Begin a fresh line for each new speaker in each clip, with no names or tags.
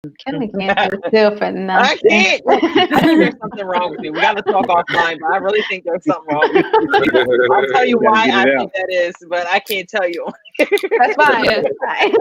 Kimmy can't sit still for
I
nothing.
can't. I think there's something wrong with me. We got to talk offline, but I really think there's something wrong with me. I'll tell you why I think that is, but I can't tell you.
That's fine. That's fine.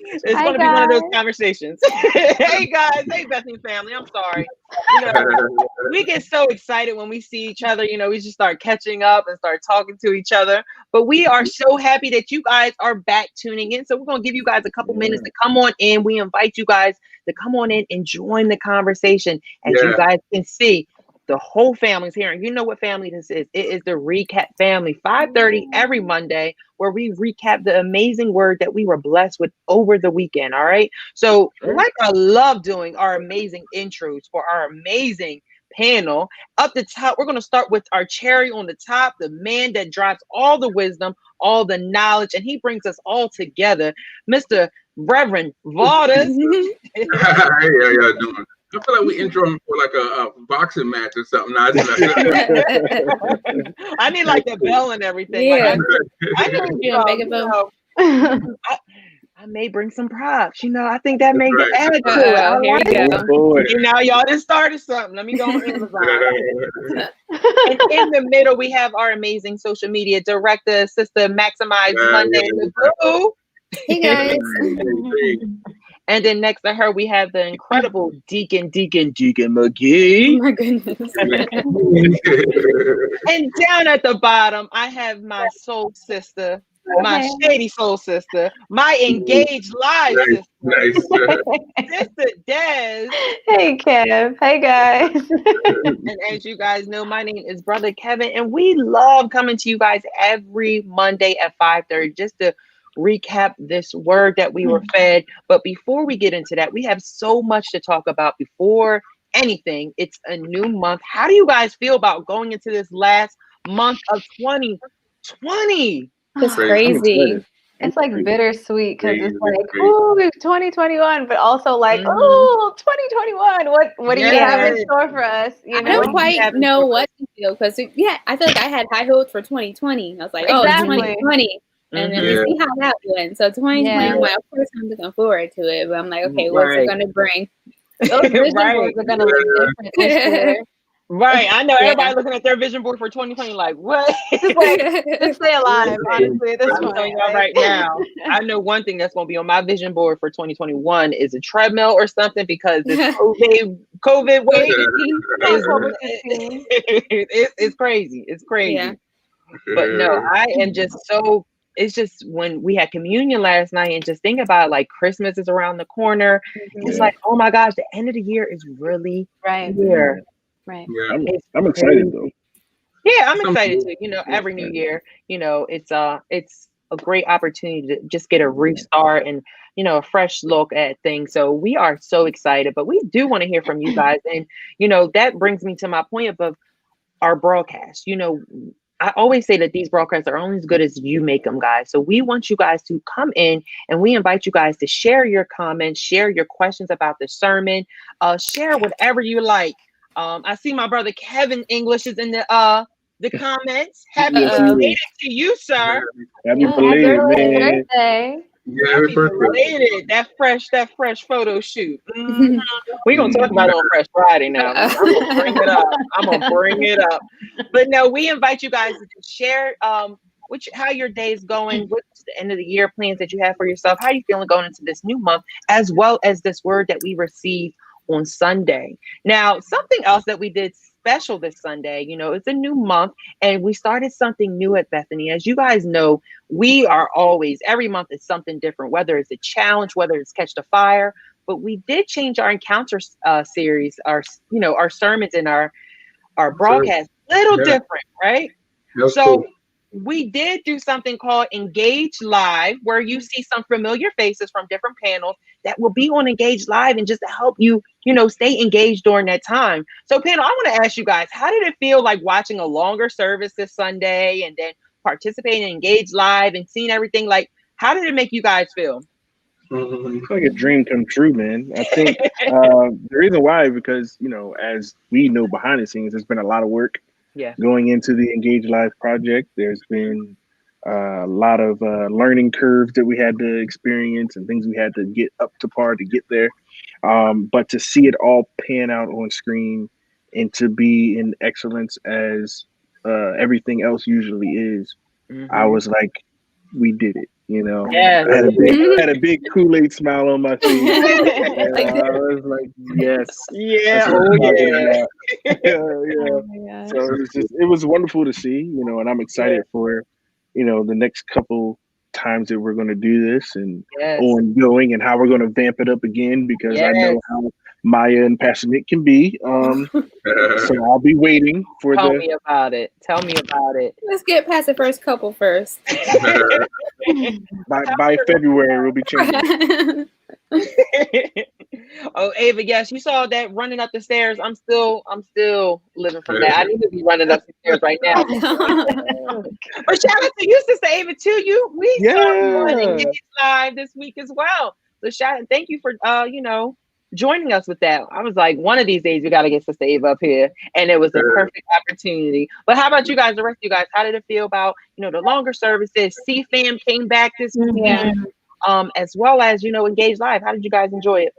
It's going to be one of those conversations. Hey guys, hey Bethany family, I'm sorry. You know, we get so excited when we see each other. You know, we just start catching up and start talking to each other. But we are so happy that you guys are back tuning in. So we're going to give you guys a couple minutes to come on in. We invite you guys to come on in and join the conversation. As you guys can see, the whole family's here. And you know what family this is. It is the Recap Family, 5:30 every Monday, where we recap the amazing word that we were blessed with over the weekend. All right. So like I love doing our amazing intros for our amazing panel. Up the top, we're going to start with our cherry on the top, the man that drops all the wisdom, all the knowledge, and he brings us all together, Mr. Reverend Valdez.
How y'all doing? I feel like we intro him for like a boxing match or something. No,
I need like the bell and everything.
Yeah.
Like, I may bring some props. You know, I think that may add to it.
Here you go.
You know, y'all just started something. Let me go on Amazon. And in the middle, we have our amazing social media director, Sister Maximize Monday.
Hey guys.
And then next to her, we have the incredible Deacon McGee.
Oh my goodness.
And down at the bottom, I have my soul sister, my shady soul sister, my engaged live sister, Sister Des.
Hey, Kev. Hey, guys.
And as you guys know, my name is Brother Kevin, and we love coming to you guys every Monday at 5:30 just to recap this word that we were fed. But before we get into that, we have so much to talk about. Before anything, it's a new month. How do you guys feel about going into this last month of 2020?
It's crazy.
It's like bittersweet because it's like, ooh, 2021, but also like, ooh, 2021. What do you have in store for us? You know?
I don't quite know what to feel because I feel like I had high hopes for 2020. I was like,
exactly.
2020. And then we see how that went. So 2021, of course, I'm looking forward to it. But I'm like, okay, what's it going to bring?
Those vision boards are going to look different this year.
Right. I know everybody looking at their vision board for 2020 like, what?
Just stay alive, honestly, at this point.
Right now, I know one thing that's going to be on my vision board for 2021 is a treadmill or something because this COVID wave it's crazy. It's crazy.
Yeah.
But no, I am just so... It's just when we had communion last night and just think about like Christmas is around the corner. It's like, oh my gosh, the end of the year is really here.
Right.
Yeah. I'm excited though.
Yeah, I'm excited too. You know, every new year, you know, it's a great opportunity to just get a restart and, you know, a fresh look at things. So we are so excited, but we do want to hear from you guys. And, you know, that brings me to my point of our broadcast. You know, I always say that these broadcasts are only as good as you make them, guys. So we want you guys to come in and we invite you guys to share your comments, share your questions about the sermon, share whatever you like. I see my brother Kevin English is in the comments. Happy belated to you, sir.
Happy belated, man.
Birthday.
Yeah,
happy belated. That fresh photo shoot. Mm-hmm. We're gonna talk about it on Fresh Friday now. I'm gonna bring it up. But no, we invite you guys to share how your day is going, what's the end of the year plans that you have for yourself, how you feeling going into this new month, as well as this word that we received on Sunday. Now, something else that we did special this Sunday, you know, it's a new month and we started something new at Bethany. As you guys know, we are always, every month is something different, whether it's a challenge, whether it's Catch the Fire, but we did change our encounter series, our sermons and our broadcast, little different, right? So we did do something called Engage Live, where you see some familiar faces from different panels that will be on Engage Live and just to help you, you know, stay engaged during that time. So panel, I want to ask you guys, how did it feel like watching a longer service this Sunday and then participating in Engage Live and seeing everything? Like, how did it make you guys feel?
It's like a dream come true, man. I think the reason why, because, you know, as we know behind the scenes, there's been a lot of work going into the Engage Live project. There's been a lot of learning curves that we had to experience and things we had to get up to par to get there. But to see it all pan out on screen and to be in excellence as everything else usually is, I was like, we did it. You know,
Yes.
I had a big Kool-Aid smile on my face. And I was like, yes.
Yeah.
Yeah. So it was wonderful to see, you know, and I'm excited for, you know, the next couple times that we're going to do this and ongoing and how we're going to vamp it up again, because I know how Maya and passionate can be. So I'll be waiting for
Tell me about it.
Let's get past the first couple first.
By February, we'll be changing.
Oh, Ava, yes, you saw that running up the stairs. I'm still living from that. I need to be running up the stairs right now. But shout out to you, Sister Ava, too. We saw you on Engage Live this week as well. So thank you for joining us with that. I was like, one of these days we got to get Sister Ava up here, and it was a perfect opportunity. But how about you guys, the rest of you guys? How did it feel about the longer services? CFAM came back this week, as well as Engage Live. How did you guys enjoy it?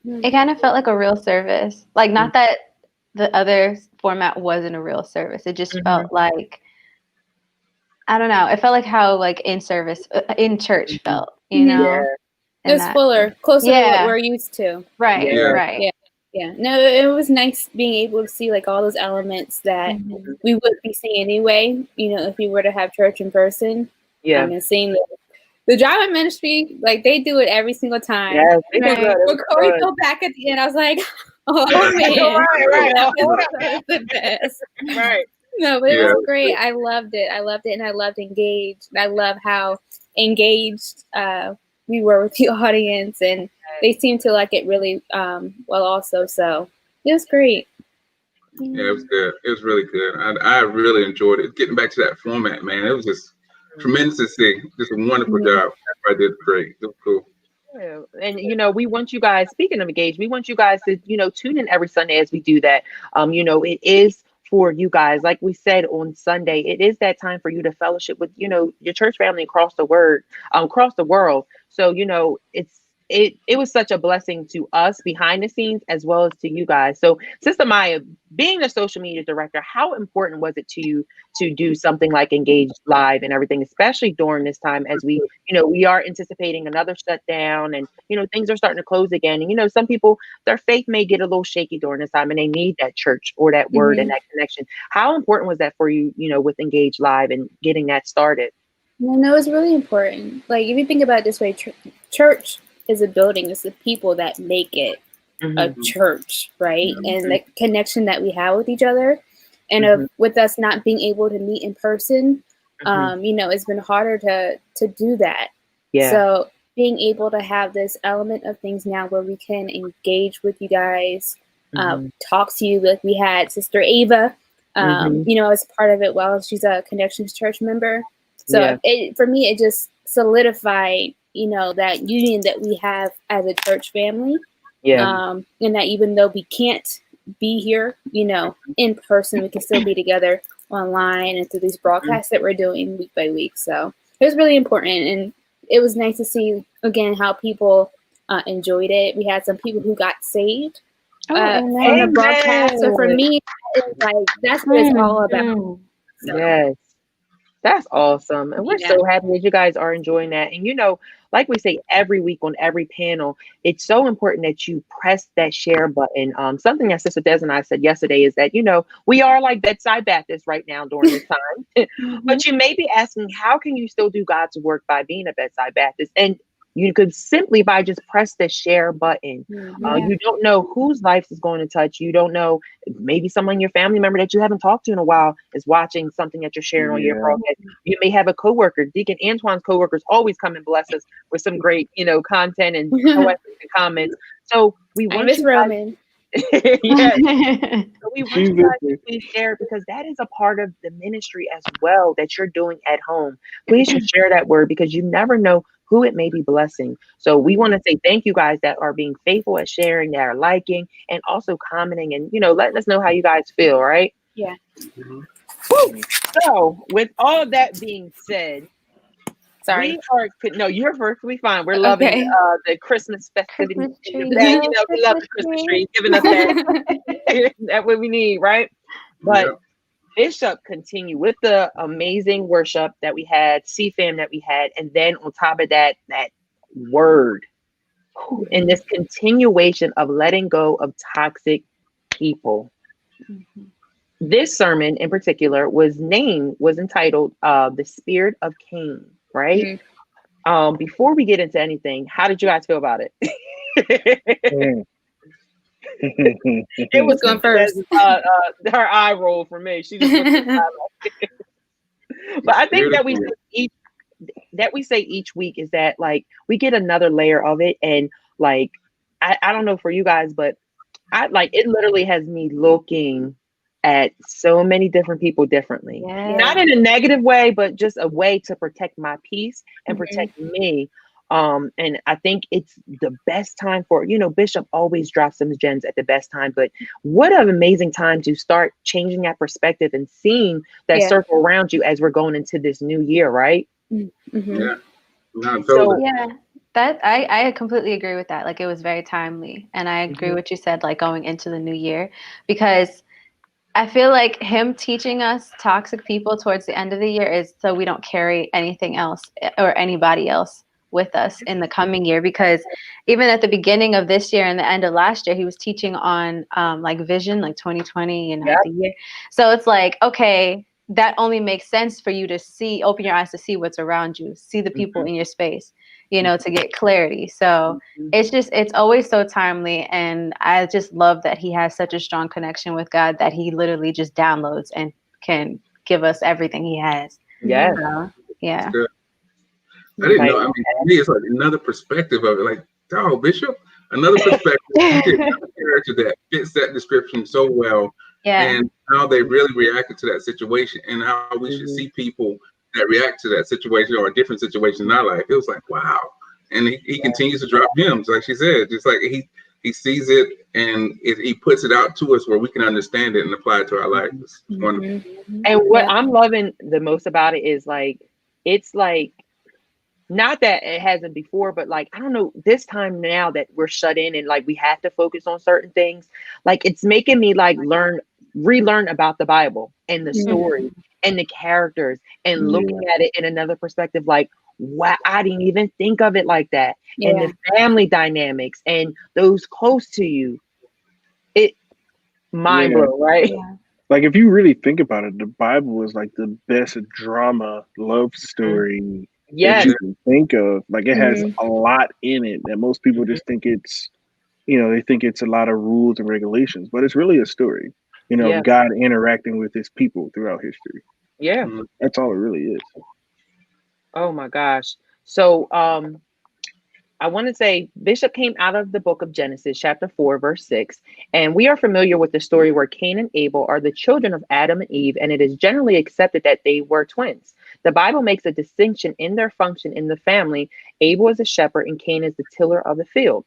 It kind of felt like a real service. Like, not that the other format wasn't a real service. It just felt like, I don't know. It felt like how in church felt, you know?
It was fuller, closer to what we're used to.
Right, right.
Yeah. No, it was nice being able to see all those elements that we would be seeing anyway, if we were to have church in person. Yeah. And seeing the drama ministry, they do it every single time.
Yeah, they do good.
Before we go back at the end, I was like, oh man.
Right.
That was the best.
Right.
No, but it was great. I loved it. And I loved Engaged. I love how engaged we were with the audience, and they seemed to like it really well also. So it was great.
Yeah, it was good. It was really good. I really enjoyed it. Getting back to that format, man, it was just tremendous to see. Just a wonderful job. I did great. It was cool.
Yeah. And we want you guys, speaking of Engage, we want you guys to tune in every Sunday as we do that. It is for you guys, like we said on Sunday, it is that time for you to fellowship with your church family across the world. So it was such a blessing to us behind the scenes as well as to you guys. So Sister Maya, being the social media director, how important was it to you to do something like Engage Live and everything, especially during this time as we are anticipating another shutdown and, things are starting to close again. And, some people, their faith may get a little shaky during this time and they need that church or that word and that connection. How important was that for you, with Engage Live and getting that started?
No, it's really important. If you think about it this way, church is a building. It's the people that make it a church, right? And the connection that we have with each other, and with us not being able to meet in person, it's been harder to do that. Yeah. So being able to have this element of things now where we can engage with you guys, talk to you, like we had Sister Ava, as part of it while she's a Connections Church member. So for me, it just solidified that union that we have as a church family. Yeah. And that even though we can't be here, in person, we can still be together online and through these broadcasts that we're doing week by week. So it was really important. And it was nice to see, again, how people enjoyed it. We had some people who got saved on the broadcast. So for me, it's that's what it's all about. So.
Yes. That's awesome. And we're so happy that you guys are enjoying that. And, like we say every week on every panel, it's so important that you press that share button. Something that Sister Des and I said yesterday is that, we are like bedside Baptists right now during this time. But you may be asking, how can you still do God's work by being a bedside Baptist? And you could simply by just press the share button. You don't know whose life is going to touch. You don't know, maybe someone, your family member that you haven't talked to in a while is watching something that you're sharing on your broadcast. You may have a coworker. Deacon Antoine's coworkers always come and bless us with some great, content and comments. So we want
Miss Roman.
So we want you guys to please share, because that is a part of the ministry as well that you're doing at home. Please just share that word, because you never know who it may be blessing. So we want to say thank you guys that are being faithful at sharing, that are liking, and also commenting, and letting us know how you guys feel, right?
Yeah.
So with all of that being said,
Sorry.
No, you're perfectly fine. We're loving
Okay.
the Christmas festivities.
Christmas tree.
We love the Christmas tree, giving us that. That's what we need, right? But
Yeah.
Bishop continued with the amazing worship that we had, CFAM that we had, and then on top of that, that word and this continuation of letting go of toxic people.
Mhm.
This sermon in particular was entitled The Spirit of Cain, right? Before we get into anything, how did you guys feel about it? It was
going first.
Her eye roll for me. She just looked at my eye. But I think that we say each week is that like we get another layer of it, and like I don't know for you guys, but I like it literally has me looking at so many different people differently.
Yeah.
Not in a negative way, but just a way to protect my peace and protect me. And I think it's the best time for, Bishop always drops some gems at the best time, but what an amazing time to start changing that perspective and seeing that circle around you as we're going into this new year, right?
Yeah. No,
So
totally.
Yeah, that I completely agree with that. Like it was very timely, and I agree with what you said. Like going into the new year, because I feel like him teaching us toxic people towards the end of the year is so we don't carry anything else or anybody else with us in the coming year. Because even at the beginning of this year and the end of last year, he was teaching on like vision, like 2020 and the year. So it's like, okay, that only makes sense for you to see, open your eyes to see what's around you, see the people in your space, to get clarity. So it's always so timely. And I just love that he has such a strong connection with God that he literally just downloads and can give us everything he has.
yeah.
So, yeah.
I didn't know. I mean, to me, it's like another perspective of it. Like, oh, Bishop, another perspective. You get another character that fits that description so well.
Yeah.
And how they really reacted to that situation, and how we should see people that react to that situation or a different situation in our life. It was like, wow. And he continues to drop gems, like she said, just like he sees it and he puts it out to us where we can understand it and apply it to our life. It's wonderful.
And what I'm loving the most about it is like, it's like, not that it hasn't before, but like, I don't know, this time now that we're shut in and like we have to focus on certain things, like it's making me like relearn about the Bible and the story and the characters and looking at it in another perspective. Like, wow, I didn't even think of it like that. And the family dynamics and those close to you, it mind blow, right?
Yeah.
Like if you really think about it, the Bible is like the best drama love story that you can think of. Like it has a lot in it that most people just think it's, they think it's a lot of rules and regulations, but it's really a story, of God interacting with his people throughout history.
Yeah.
That's all it really is.
Oh my gosh. So I want to say Bishop came out of the book of Genesis, chapter 4, verse 6. And we are familiar with the story where Cain and Abel are the children of Adam and Eve, and it is generally accepted that they were twins. The Bible makes a distinction in their function in the family. Abel is a shepherd and Cain is the tiller of the field.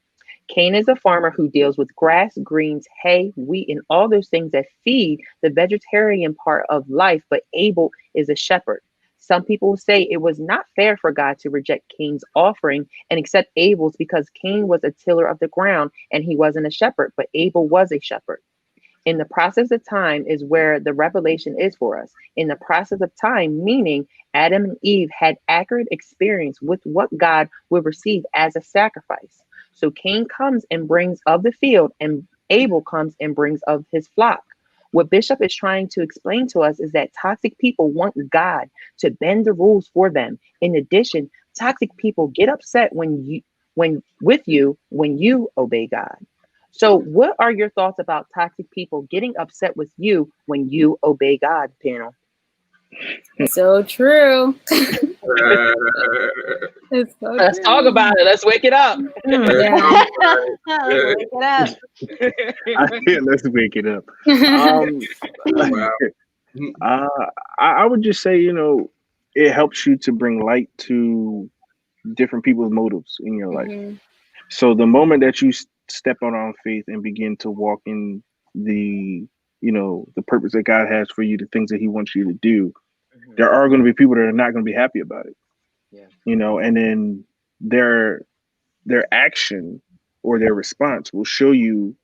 Cain is a farmer who deals with grass, greens, hay, wheat, and all those things that feed the vegetarian part of life, but Abel is a shepherd. Some people say it was not fair for God to reject Cain's offering and accept Abel's because Cain was a tiller of the ground and he wasn't a shepherd, but Abel was a shepherd. In the process of time is where the revelation is for us. In the process of time, meaning Adam and Eve had accurate experience with what God would receive as a sacrifice. So Cain comes and brings of the field, and Abel comes and brings of his flock. What Bishop is trying to explain to us is that toxic people want God to bend the rules for them. In addition, toxic people get upset when you obey God. So what are your thoughts about toxic people getting upset with you when you obey God, panel?
So true.
Let's talk about it. Let's wake it up.
Wake it up.
Let's wake it up. I would just say, it helps you to bring light to different people's motives in your life. So the moment that you step out on faith and begin to walk in the purpose that God has for you, the things that he wants you to do, there are going to be people that are not going to be happy about it. you know, and then their action or their response will show you,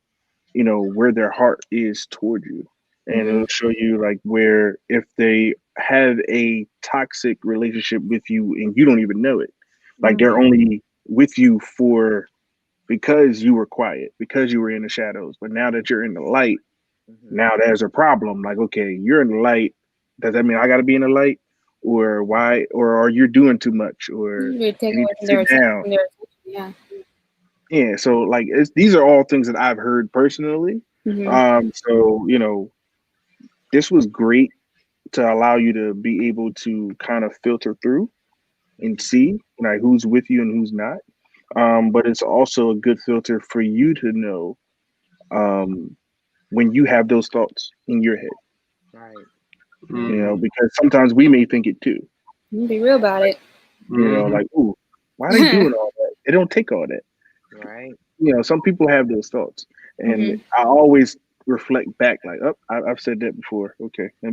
you know, where their heart is toward you. And it'll show you like where if they have a toxic relationship with you and you don't even know it, like they're only with you for because you were quiet, because you were in the shadows. But now that you're in the light, now there's a problem. Like, okay, you're in the light. Does that mean I got to be in the light? Or why? Or are you doing too much? Or
You're taking
you
away
need to sit down.
from their attention.
Yeah. So like, these are all things that I've heard personally. So, you know, this was great to allow you to be able to kind of filter through and see like who's with you and who's not. But it's also a good filter for you to know when you have those thoughts in your head.
Right.
You know, because sometimes we may think it too.
Be real about it.
You know, like, ooh, why are they doing all that? It don't take all that.
Right.
You know, some people have those thoughts. And I always reflect back like, oh, I've said that before. Okay. You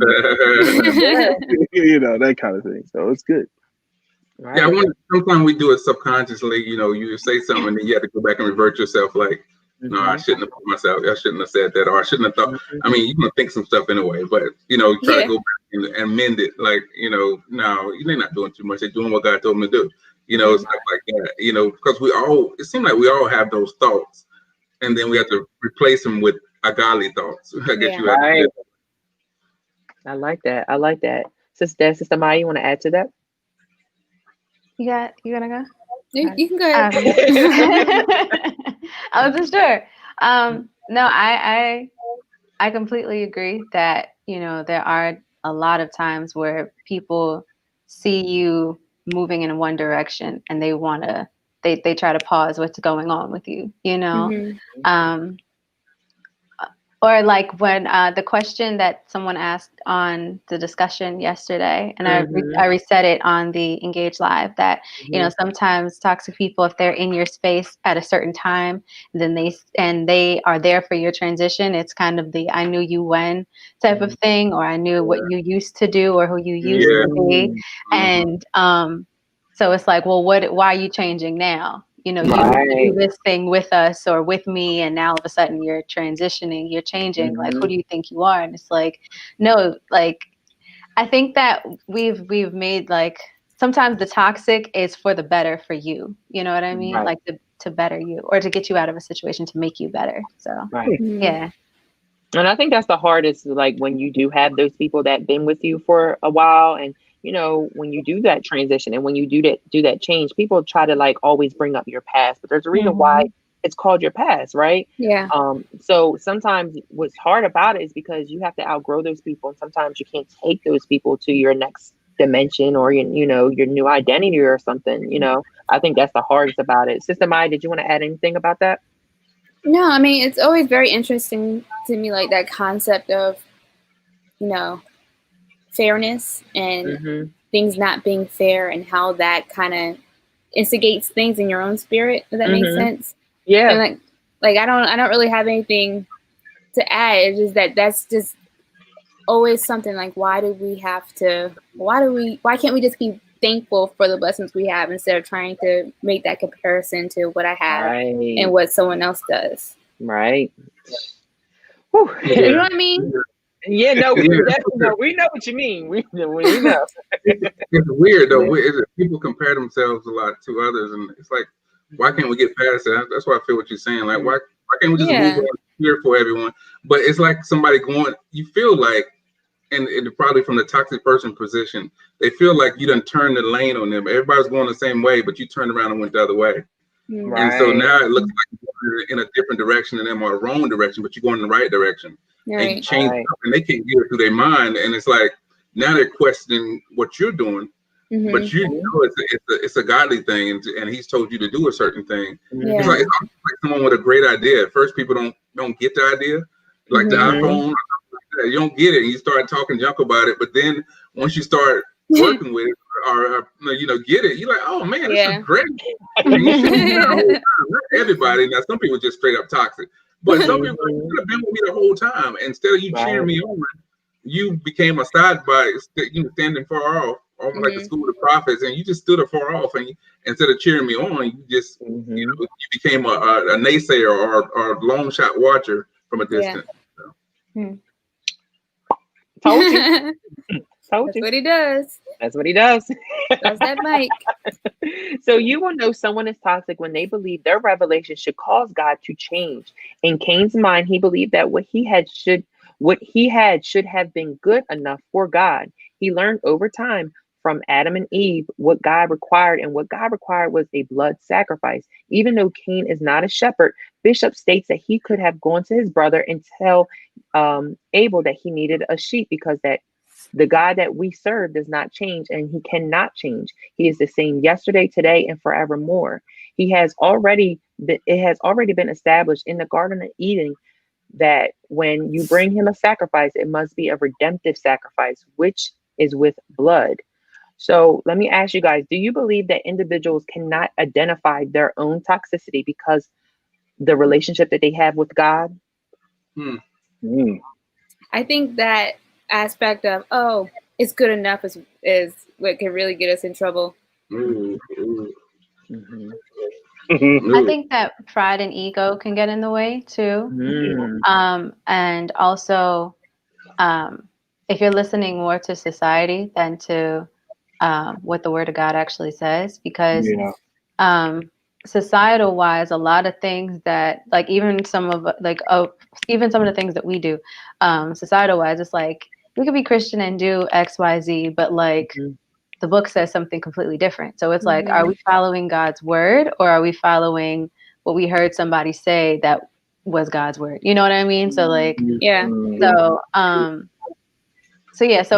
know, that kind of thing. So it's good.
Right.
Yeah, sometimes we do it subconsciously. You know, you say something and then you have to go back and revert yourself like, no, I shouldn't have put myself. I shouldn't have said that, or I shouldn't have thought. I mean, you're gonna think some stuff anyway, but you know, try to go back and mend it. Like, you know, no, they're not doing too much. They're doing what God told them to do. You know, stuff like that. You know, because it seems like we all have those thoughts, and then we have to replace them with godly thoughts. I guess you have to.
I like that. I like that. Sister Maya, you want to add to that?
Yeah, you gonna go?
You can go ahead.
I wasn't sure. No, I completely agree that, you know, there are a lot of times where people see you moving in one direction and they try to pause what's going on with you, you know? Or like when the question that someone asked on the discussion yesterday, and I reset it on the Engage Live, that, you know, sometimes toxic people, if they're in your space at a certain time, then they are there for your transition. It's kind of the I knew you when type of thing, or I knew what you used to do or who you used to be. And so it's like, well, why are you changing now? You know, you do this thing with us or with me, and now all of a sudden you're transitioning, you're changing. Like, who do you think you are? And it's like, no, like, I think that we've made, like, sometimes the toxic is for the better for you. You know what I mean? Like to better you or to get you out of a situation to make you better. So, yeah.
And I think that's the hardest, like when you do have those people that been with you for a while, and you know, when you do that transition and when you do that change, people try to like always bring up your past, but there's a reason why it's called your past, right?
Yeah.
So sometimes what's hard about it is because you have to outgrow those people, and sometimes you can't take those people to your next dimension or your new identity or something. You know, I think that's the hardest about it. Sister Maya, did you want to add anything about that?
No, I mean, it's always very interesting to me, like that concept of, you know, fairness and things not being fair, and how that kind of instigates things in your own spirit. Does that make sense?
Yeah.
And like I don't really have anything to add. It's just that's just always something like, why can't we just be thankful for the blessings we have instead of trying to make that comparison to what I have and what someone else does.
Right.
You know what I mean?
Yeah, no, we know what you mean. We know.
It's weird though. People compare themselves a lot to others, and it's like, why can't we get past that? That's why I feel what you're saying. Like, why can't we just move on here for everyone? But it's like somebody you feel like, and probably from the toxic person position, they feel like you done turned the lane on them. Everybody's going the same way, but you turned around and went the other way.
Right.
And so now it looks like you're in a different direction than them, or a wrong direction, but you're going in the right direction.
Right.
And you change stuff, and they can't get it through their mind. And it's like, now they're questioning what you're doing, but you know it's a godly thing, and he's told you to do a certain thing. It's like someone with a great idea. At first, people don't get the idea, like the iPhone. You don't get it, and you start talking junk about it. But then once you start working with it, or get it, you're like, oh man, this is great. And you should be the whole time. Not everybody. Now, some people just straight up toxic, but some people could have been with me the whole time. Instead of you cheering me on, you became a side by standing far off, almost like the school of the prophets, and you just stood afar off, and instead of cheering me on, you just you became a naysayer or a long shot watcher from a distance.
Yeah.
Told you. Told
That's
you.
what he does.
That's what he does.
Does that, Mike?
So you will know someone is toxic when they believe their revelation should cause God to change. In Cain's mind, he believed that what he had should have been good enough for God. He learned over time from Adam and Eve what God required, and what God required was a blood sacrifice. Even though Cain is not a shepherd, Bishop states that he could have gone to his brother and tell Abel that he needed a sheep, because that the God that we serve does not change, and he cannot change. He is the same yesterday, today, and forevermore. It has already been established in the Garden of Eden that when you bring him a sacrifice, it must be a redemptive sacrifice, which is with blood. So let me ask you guys, do you believe that individuals cannot identify their own toxicity because the relationship that they have with God?
I think that aspect of, oh, it's good enough is what can really get us in trouble.
I think that pride and ego can get in the way too. And also, if you're listening more to society than to what the Word of God actually says, because societal wise, a lot of things that, like, even some of the things that we do, societal wise, it's like we could be Christian and do X, Y, Z, but like the book says something completely different. So it's like, are we following God's word, or are we following what we heard somebody say that was God's word? You know what I mean? So like, so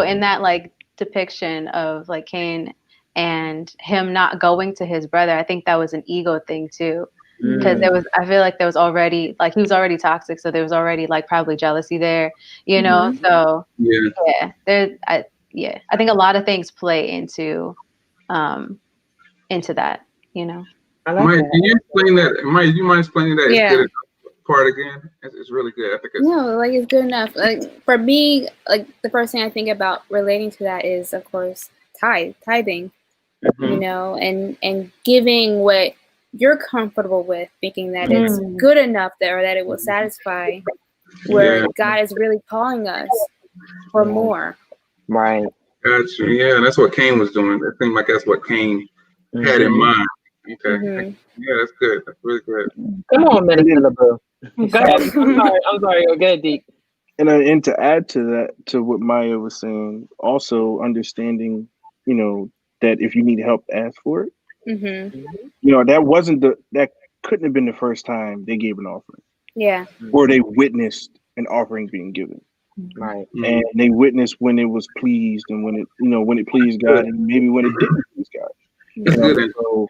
in that like depiction of like Cain and him not going to his brother, I think that was an ego thing too. Because I feel like there was already, like, he was already toxic, so there was already like probably jealousy there, you know. So I think a lot of things play into that, you know.
Mike, can you explain that? Mike, do you mind explaining that? It's good part again. It's really good. I think
it's good enough. Like for me, like the first thing I think about relating to that is, of course, tithing. You know, and giving what you're comfortable with, thinking that it's good enough or that it will satisfy, where God is really calling us for more.
Right.
Gotcha. Yeah, that's what Cain was doing. I think like that's what Cain had in mind. Okay. Yeah, that's good. That's really good.
Come on, Minister LeBeau. Go ahead. I'm sorry. Go ahead, Deep.
And to add to that, to what Maya was saying, also understanding, you know, that if you need help, ask for it. You know, that couldn't have been the first time they gave an offering.
Yeah.
Or they witnessed an offering being given.
Right.
And they witnessed when it was pleased, and when it pleased God, and maybe when it didn't please God.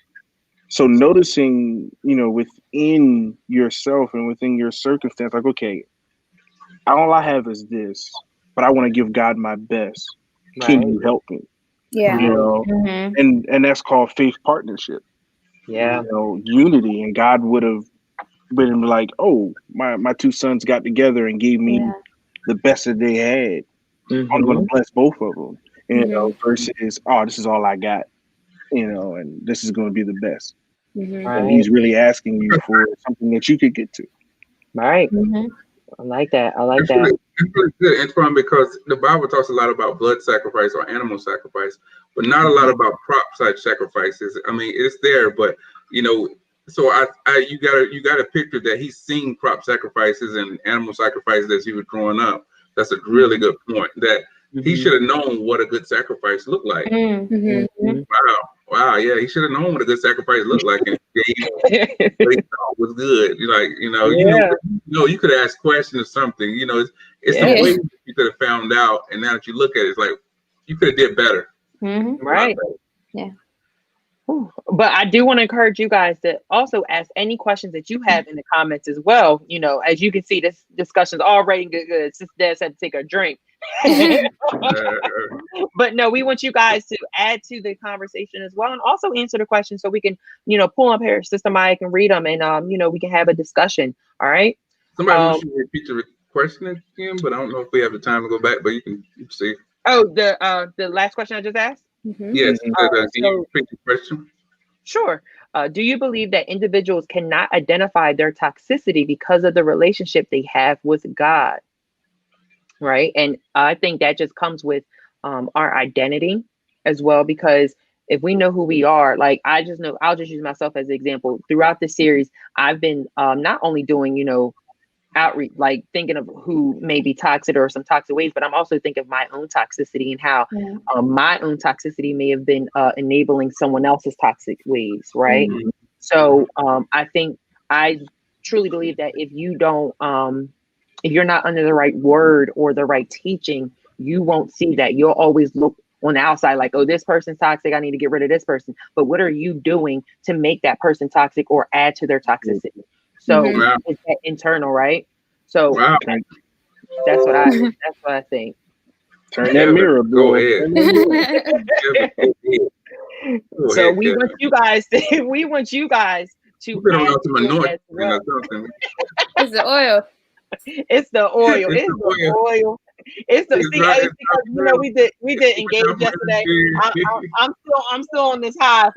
So noticing, you know, within yourself and within your circumstance, like, okay, all I have is this, but I want to give God my best. Can you help me?
Yeah.
You know, and that's called faith partnership.
Yeah.
You know, unity. And God would have been like, oh, my two sons got together and gave me the best that they had. I'm going to bless both of them. You know, versus, oh, this is all I got. You know, and this is going to be the best. And he's really asking you for something that you could get to.
Right. I like that.
It's really good. It's fun because the Bible talks a lot about blood sacrifice or animal sacrifice, but not a lot about prop side sacrifices. I mean, it's there, but you know, so you got a picture that he's seen prop sacrifices and animal sacrifices as he was growing up. That's a really good point. That he should have known what a good sacrifice looked like. Wow, yeah, he should have known what a good sacrifice looked like, and gave what he thought was good. You could ask questions or something. You know, it's the way you could have found out, and now that you look at it, it's like you could have did better.
Right.
Yeah.
But I do want to encourage you guys to also ask any questions that you have in the comments as well. You know, as you can see, this discussion's already good. Sister Des had to take a drink. But no, we want you guys to add to the conversation as well, and also answer the questions so we can, you know, pull up here, Sister Maya can read them, and you know, we can have a discussion. All right.
Somebody should repeat the question again, but I don't know if we have the time to go back. But you can see.
Oh, the last question I just asked.
Yes.
So-
Can you repeat the question?
Sure. Do you believe that individuals cannot identify their toxicity because of the relationship they have with God? Right. And I think that just comes with our identity as well, because if we know who we are, like I just know, I'll just use myself as an example. Throughout the series, I've been not only doing, outreach, like thinking of who may be toxic or some toxic ways, but I'm also thinking of my own toxicity and how my own toxicity may have been enabling someone else's toxic ways, right?
Mm-hmm.
So I think I truly believe that if you don't, if you're not under the right word or the right teaching, you won't see that. You'll always look on the outside like, oh, this person's toxic, I need to get rid of this person. But what are you doing to make that person toxic or add to their toxicity? So it's that internal, right? So that's what I think.
Turn that mirror, bro.
Go ahead.
So we want you guys to
You better
add
out some
to it as
anointing
well.
or something.
It's the oil.
It's the oil. It's the oil. It's the because we did engage yesterday. I'm still on this high.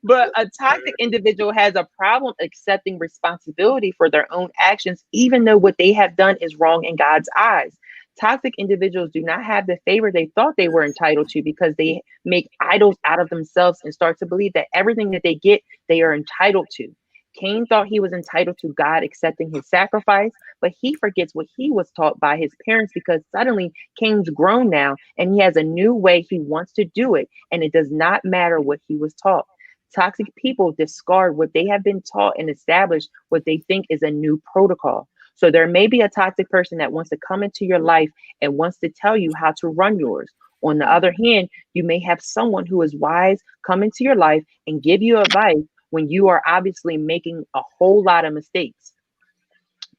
But a toxic individual has a problem accepting responsibility for their own actions, even though what they have done is wrong in God's eyes. Toxic individuals do not have the favor they thought they were entitled to because they make idols out of themselves and start to believe that everything that they get, they are entitled to. Cain thought he was entitled to God accepting his sacrifice, but he forgets what he was taught by his parents because suddenly Cain's grown now and he has a new way he wants to do it, and it does not matter what he was taught. Toxic people discard what they have been taught and establish what they think is a new protocol. So there may be a toxic person that wants to come into your life and wants to tell you how to run yours. On the other hand, you may have someone who is wise come into your life and give you advice when you are obviously making a whole lot of mistakes.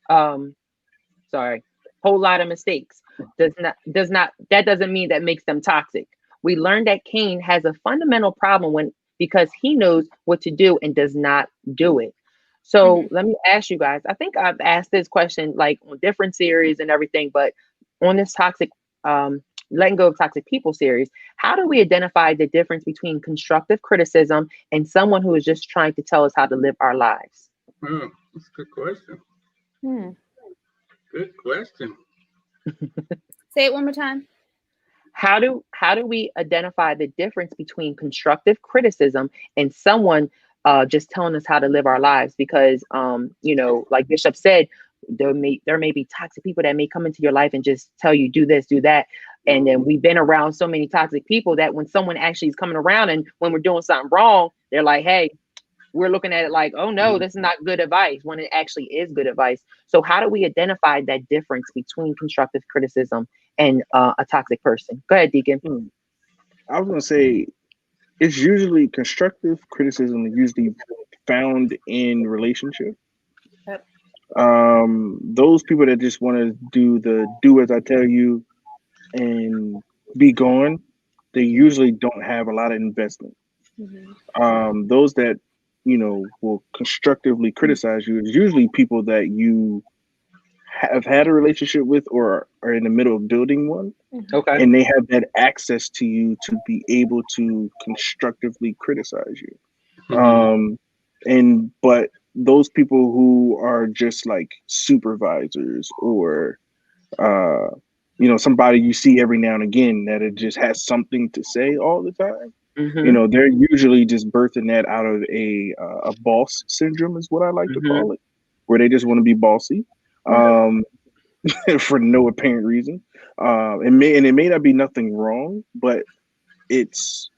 Whole lot of mistakes. That doesn't mean that makes them toxic. We learned that Cain has a fundamental problem because he knows what to do and does not do it. So let me ask you guys, I think I've asked this question like on different series and everything, but on this letting go of toxic people series, how do we identify the difference between constructive criticism and someone who is just trying to tell us how to live our lives?
Oh, that's a good question. Good question.
Say it one more time.
How do we identify the difference between constructive criticism and someone just telling us how to live our lives? Because like Bishop said, there may be toxic people that may come into your life and just tell you do this, do that. And then we've been around so many toxic people that when someone actually is coming around and when we're doing something wrong, they're like, hey, we're looking at it like, oh no, this is not good advice, when it actually is good advice. So how do we identify that difference between constructive criticism and a toxic person? Go ahead, Deacon.
I was going to say, it's usually constructive criticism is usually found in relationship.
Yep.
Those people that just want to do as I tell you and be gone, they usually don't have a lot of investment. Those that will constructively criticize you is usually people that you have had a relationship with or are in the middle of building one.
Okay.
And they have that access to you to be able to constructively criticize you. But those people who are just like supervisors or somebody you see every now and again that it just has something to say all the time. They're usually just birthing that out of a boss syndrome is what I like to call it, where they just want to be bossy for no apparent reason. It may not be nothing wrong, but it's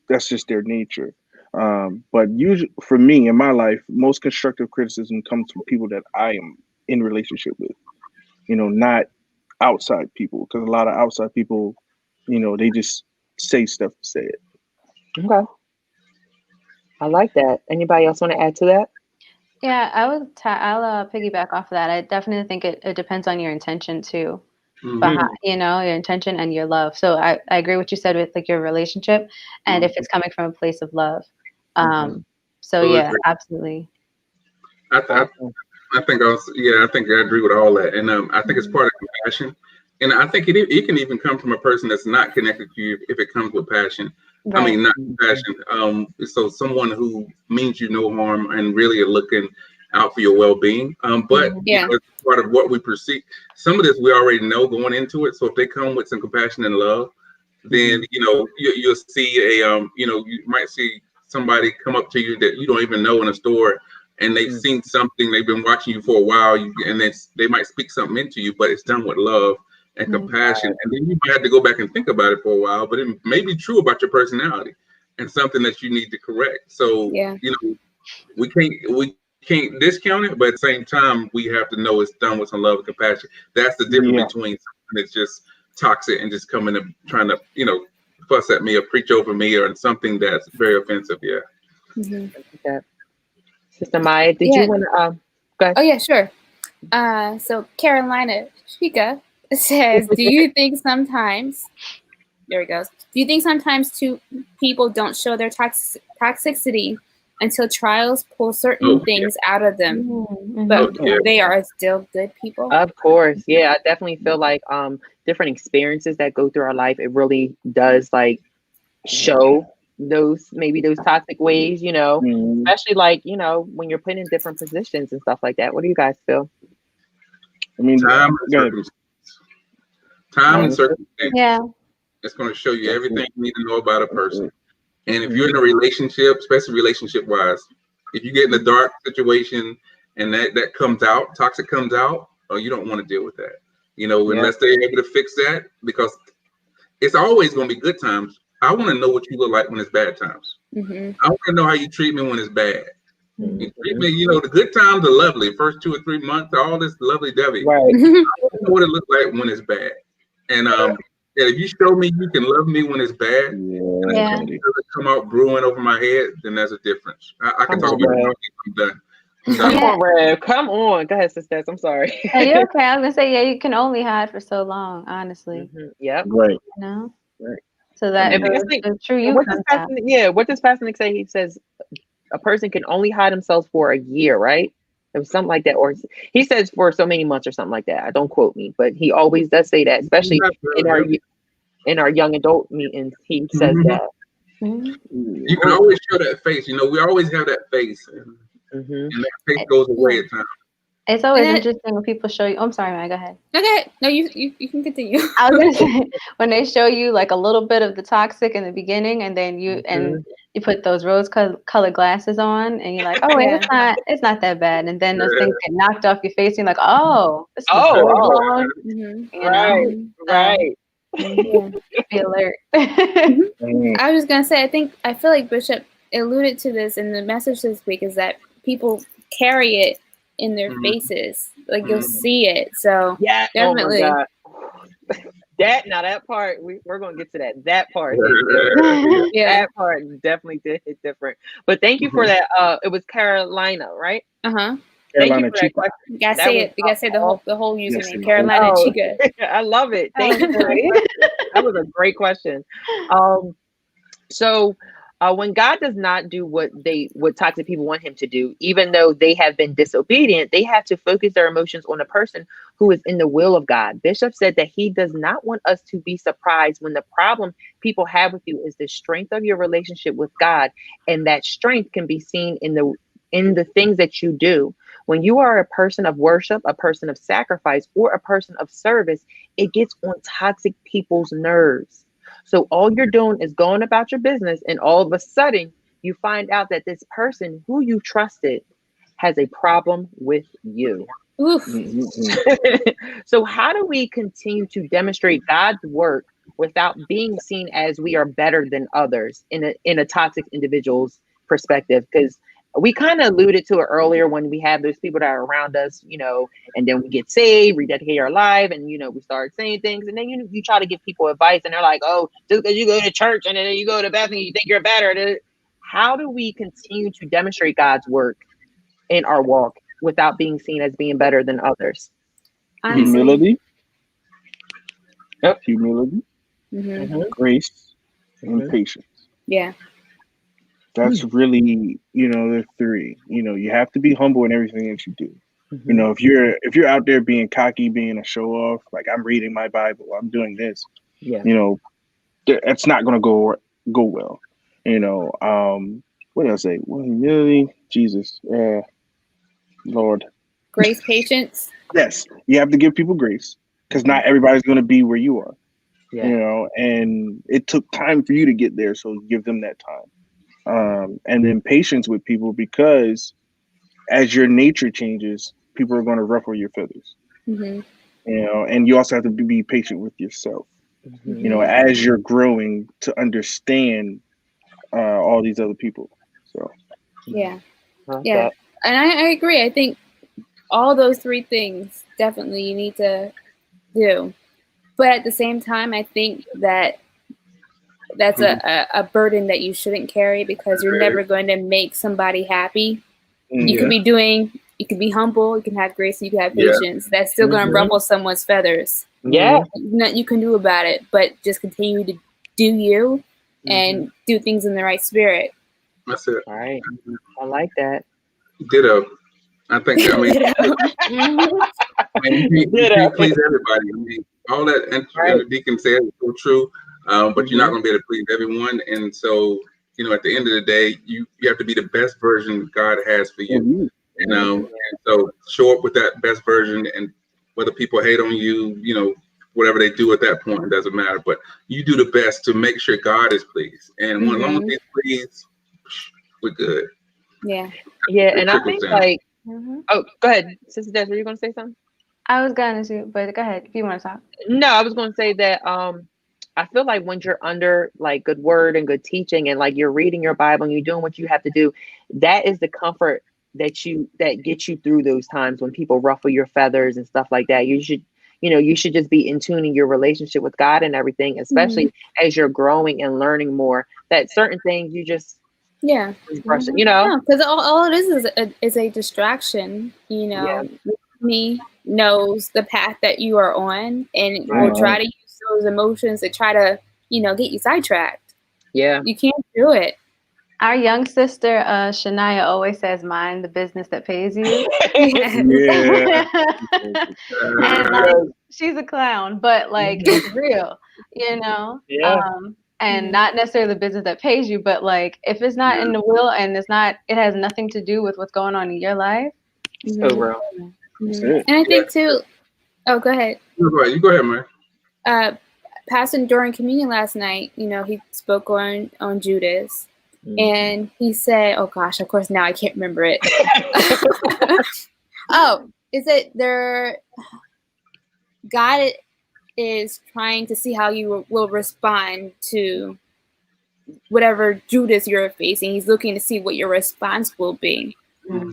that's just their nature. But usually for me in my life, most constructive criticism comes from people that I am in relationship with, not outside people, because a lot of outside people, they just say stuff to say it.
Okay. I like that. Anybody else want to add to that?
Yeah, I'll piggyback off of that. I definitely think it depends on your intention too, behind, your intention and your love. So I agree what you said with like your relationship and if it's coming from a place of love. So yeah, absolutely.
I think I agree with all that, and I think it's part of compassion. And I think it can even come from a person that's not connected to you if it comes with passion.
Right.
I mean, not passion. So someone who means you no harm and really are looking out for your well-being. But you know, it's part of what we perceive. Some of this we already know going into it. So if they come with some compassion and love, then you know you'll see you know, you might see somebody come up to you that you don't even know in a store, and they've seen something, they've been watching you for a while, and they might speak something into you, but it's done with love and compassion, and then you might have to go back and think about it for a while, but it may be true about your personality and something that you need to correct. So you know, we can't discount it, but at the same time we have to know it's done with some love and compassion. That's the difference between something that's just toxic and just coming and trying to, you know, fuss at me or preach over me, or something that's very offensive.
Sister Maya, did you want to go ahead?
Oh yeah, sure. So Carolina Chica says, do you think sometimes, there it goes, do you think sometimes two people don't show their toxicity until trials pull certain things out of them, but they are still good people?
Of course. Yeah, I definitely feel like different experiences that go through our life, it really does like show those toxic ways, you know, especially like, you know, when you're put in different positions and stuff like that. What do you guys feel?
I mean,
time and circumstance. It's going to show you everything you need to know about a person. And if you're in a relationship, especially relationship wise, if you get in a dark situation and that comes out, toxic comes out, oh, you don't want to deal with that, you know, unless they're able to fix that, because it's always going to be good times. I want to know what you look like when it's bad times. I want to know how you treat me when it's bad. You treat me, you know, the good times are lovely. First 2 or 3 months, all this lovely dovey. I want to know what it looks like when it's bad. And if you show me you can love me when it's bad, and it doesn't come out brewing over my head, then there's a difference. I can talk about it. I'm done.
Come on, Rev. Come on. Go ahead, sisters. I'm sorry.
You're okay. I was gonna say, you can only hide for so long, honestly.
Yep.
Right.
You know?
Right.
So that true.
What does Pastor Nick say? He says a person can only hide themselves for a year, right? It was something like that, or he says for so many months or something like that. Don't quote me, but he always does say that, especially in our young adult meetings. He says that.
You can always show that face. You know, we always have that face, and that face goes away at times.
It's always interesting when people show you. Oh, I'm sorry, man. Go ahead.
Okay, no, you can continue.
I was gonna say, when they show you like a little bit of the toxic in the beginning, and then you put those rose-colored glasses on, and you're like, oh, it's not that bad, and then those things get knocked off your face, and you're like, oh, this is wrong.
Right.
Be alert.
I was just gonna say, I feel like Bishop alluded to this in the message this week, is that people carry it in their faces, like you'll see it. So definitely.
Oh my God. That part we're gonna get to that part. That part definitely did hit different. But thank you for that. It was Carolina, right?
Carolina Chica.
You gotta say it. You gotta say the whole username. Carolina Chica.
I love it. Thank you. That was a great question. So when God does not do what toxic people want him to do, even though they have been disobedient, they have to focus their emotions on a person who is in the will of God. Bishop said that he does not want us to be surprised when the problem people have with you is the strength of your relationship with God. And that strength can be seen in the things that you do. When you are a person of worship, a person of sacrifice, or a person of service, it gets on toxic people's nerves. So all you're doing is going about your business, and all of a sudden you find out that this person who you trusted has a problem with you. So how do we continue to demonstrate God's work without being seen as we are better than others in a toxic individual's perspective? Because we kind of alluded to it earlier when we have those people that are around us, you know, and then we get saved, rededicate our life, and, you know, we start saying things, and then you try to give people advice, and they're like, oh, just because you go to church and then you go to Bethany, you think you're better. How do we continue to demonstrate God's work in our walk without being seen as being better than others?
Humility. Humility. Grace and patience.
Yeah.
That's really, you know, the three. You know, you have to be humble in everything that you do. You know, if you're out there being cocky, being a show off, like I'm reading my Bible, I'm doing this,
Yeah.
you know, it's not going to go well. You know, what else say? Well, humility, Jesus, Lord.
Grace, patience.
Yes, you have to give people grace because not everybody's going to be where you are.
Yeah.
You know, and it took time for you to get there, so give them that time. And then patience with people, because as your nature changes, people are going to ruffle your feathers.
Mm-hmm.
You know, and you also have to be patient with yourself.
Mm-hmm.
You know, as you're growing to understand all these other people. So
yeah,
Like
yeah,
that.
and I agree. I think all those three things definitely you need to do, but at the same time, I think that that's a burden that you shouldn't carry, because you're never going to make somebody happy. You could be humble, you can have grace, you can have patience. That's still going to ruffle someone's feathers.
Yeah.
Nothing you can do about it, but just continue to do you and do things in the right spirit.
That's it.
All right. I like that.
Ditto. I think, I mean, you can't please everybody. I mean, all that and Deacon said is so true, but you're not going to be able to please everyone. And so, you know, at the end of the day, you have to be the best version God has for you. And so show up with that best version, and whether people hate on you, you know, whatever they do at that point, it doesn't matter. But you do the best to make sure God is pleased. And as long as He's pleased, we're good.
Yeah.
Yeah, and I think like, oh, go ahead, Sister Des, were you going to say something?
I was going to, but go ahead if you want to talk.
No, I was going to say that I feel like when you're under like good word and good teaching, and like you're reading your Bible and you're doing what you have to do, that is the comfort that gets you through those times when people ruffle your feathers and stuff like that. You should just be in tuning your relationship with God and everything, especially as you're growing and learning more, that certain things you just brush it, you know,
because all it is a distraction. You know, me knows the path that you are on, and will try to use those emotions to try to, you know, get you sidetracked.
Yeah,
you can't do it.
Our young sister Shania always says, "Mind the business that pays you." And like, she's a clown, but like it's real, you know. And not necessarily the business that pays you, but like if it's not in the will and it has nothing to do with what's going on in your life.
So real.
And I think too. Oh, go ahead.
You go ahead, man.
Pastor during communion last night, you know, he spoke on Judas, and he said, "Oh gosh, of course now I can't remember it." Oh, is it there? God is trying to see how you will respond to whatever Judas you're facing. He's looking to see what your response will be.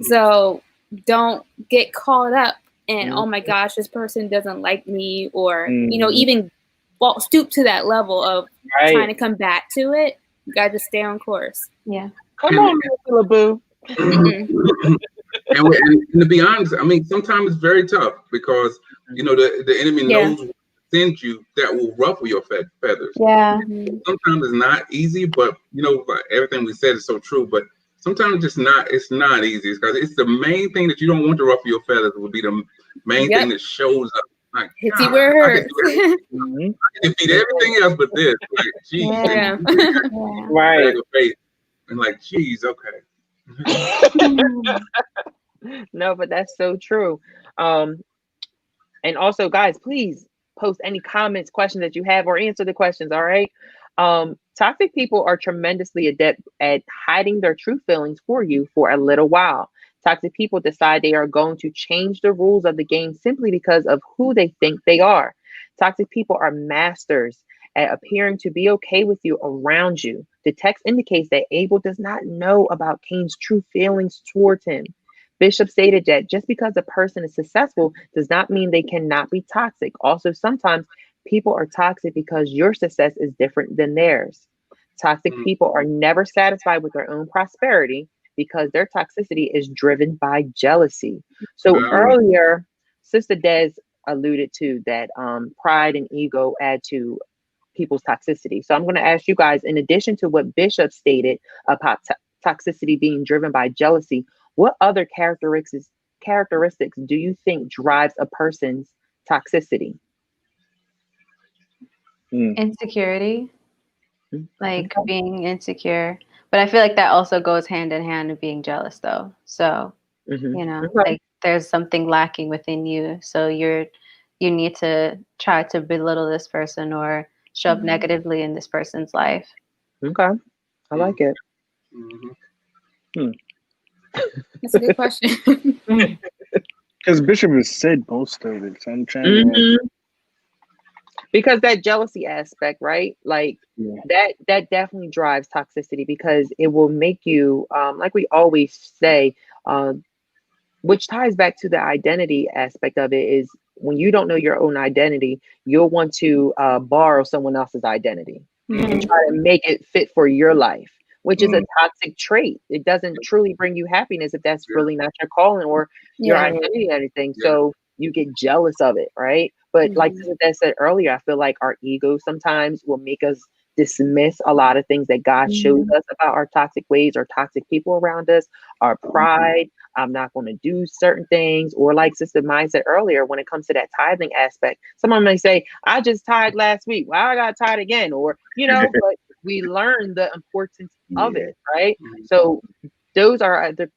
So don't get caught up in, oh my gosh, this person doesn't like me, or you know, even stoop to that level of trying to come back to it. You got to stay on course.
Yeah.
Come on, little boo.
And to be honest, I mean, sometimes it's very tough because you know the enemy knows what to send you that will ruffle your feathers.
Yeah.
Sometimes it's not easy, but you know, everything we said is so true. But sometimes it's not easy because it's the main thing that you don't want to ruffle your feathers will be the main thing that shows up. Like,
hits you where it hurts.
I can defeat everything else but this. Like, geez,
right.
And like, geez, okay.
No, but that's so true. And also, guys, please post any comments, questions that you have, or answer the questions. All right. Toxic people are tremendously adept at hiding their true feelings for you for a little while. Toxic people decide they are going to change the rules of the game simply because of who they think they are. Toxic people are masters at appearing to be okay with you around you. The text indicates that Abel does not know about Cain's true feelings towards him. Bishop stated that just because a person is successful does not mean they cannot be toxic. Also, sometimes people are toxic because your success is different than theirs. Toxic people are never satisfied with their own prosperity because their toxicity is driven by jealousy. So earlier, Sister Des alluded to that pride and ego add to people's toxicity. So I'm going to ask you guys, in addition to what Bishop stated about toxicity being driven by jealousy, what other characteristics characteristics do you think drives a person's toxicity?
Insecurity, like being insecure. But I feel like that also goes hand in hand with being jealous, though. So, you know, like there's something lacking within you. So you need to try to belittle this person or show up negatively in this person's life.
Okay. I like it.
That's a good question.
Because Bishop has said most of it. So I'm trying to.
Because that jealousy aspect, right? Like that definitely drives toxicity, because it will make you, like we always say, which ties back to the identity aspect of it, is when you don't know your own identity, you'll want to borrow someone else's identity and try to make it fit for your life, which is a toxic trait. It doesn't truly bring you happiness if that's really not your calling or your identity or anything. So you get jealous of it, right? But like Sister said earlier, I feel like our ego sometimes will make us dismiss a lot of things that God shows us about our toxic ways or toxic people around us, our pride. I'm not going to do certain things. Or like Sister Mai said earlier, when it comes to that tithing aspect, someone may say, I just tithed last week. Well, I got tithe again. Or, you know, but we learn the importance of it, right? So those are the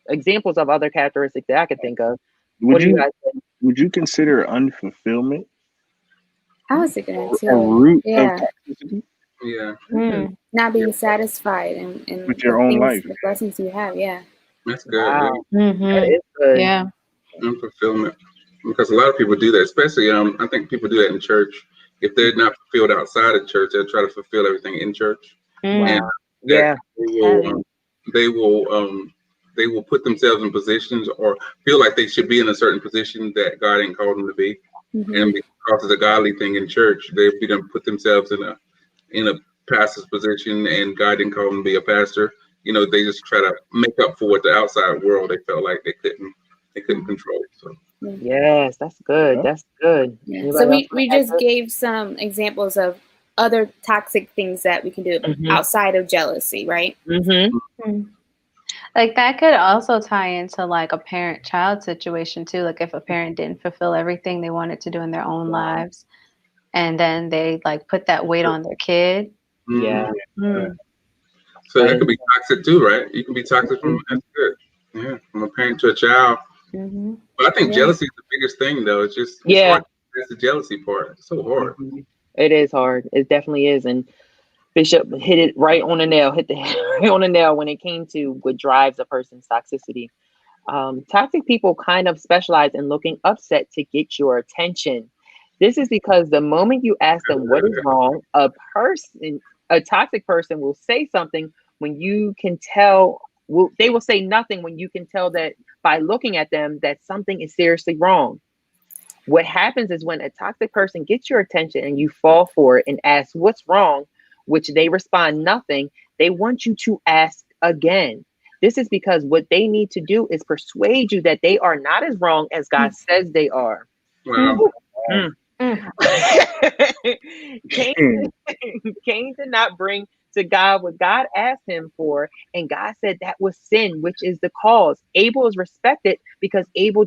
examples of other characteristics that I could think of.
Would you consider unfulfillment
I was thinking that
a
too.
root of toxicity?
Not being satisfied and
with your own life,
the blessings you have.
That's good.
Wow. That is good.
Unfulfillment, because a lot of people do that, especially I think people do that in church. If they're not fulfilled outside of church, they'll try to fulfill everything in church. And they will put themselves in positions or feel like they should be in a certain position that God ain't called them to be. And because of the godly thing in church, they're going to put themselves in a pastor's position, and God didn't call them to be a pastor. You know, they just try to make up for what the outside world they felt like they couldn't control. So
yes, that's good. That's good.
So we just gave some examples of other toxic things that we can do outside of jealousy, right?
Like that could also tie into like a parent-child situation too. Like if a parent didn't fulfill everything they wanted to do in their own lives, and then they like put that weight on their kid.
So that could be toxic too, right? You can be toxic from from a parent to a child. But I think jealousy is the biggest thing, though. It's just hard. It's the jealousy part. It's so hard.
It is hard. It definitely is. And Bishop hit it right on the nail. Hit the right on the nail when it came to what drives a person's toxicity. Toxic people kind of specialize in looking upset to get your attention. This is because the moment you ask them what is wrong, a toxic person will say something when you can tell. They will say nothing when you can tell that by looking at them that something is seriously wrong. What happens is when a toxic person gets your attention and you fall for it and ask what's wrong, which they respond nothing, they want you to ask again. This is because what they need to do is persuade you that they are not as wrong as God says they are.
Wow.
Cain did not bring to God what God asked him for, and God said that was sin, which is the cause. Abel is respected because Abel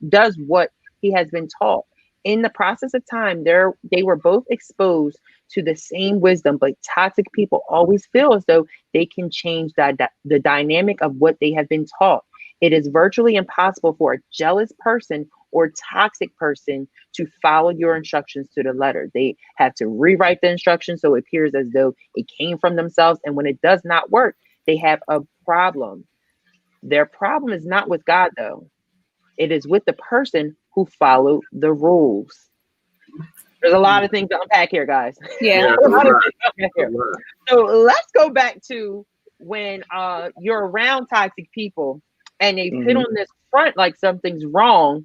does what he has been taught. In the process of time, they were both exposed to the same wisdom, but toxic people always feel as though they can change the dynamic of what they have been taught. It is virtually impossible for a jealous person or toxic person to follow your instructions to the letter. They have to rewrite the instructions so it appears as though it came from themselves. And when it does not work, they have a problem. Their problem is not with God, though. It is with the person who followed the rules. There's a lot of things to unpack here, guys. So let's go back to when you're around toxic people and they put on this front like something's wrong,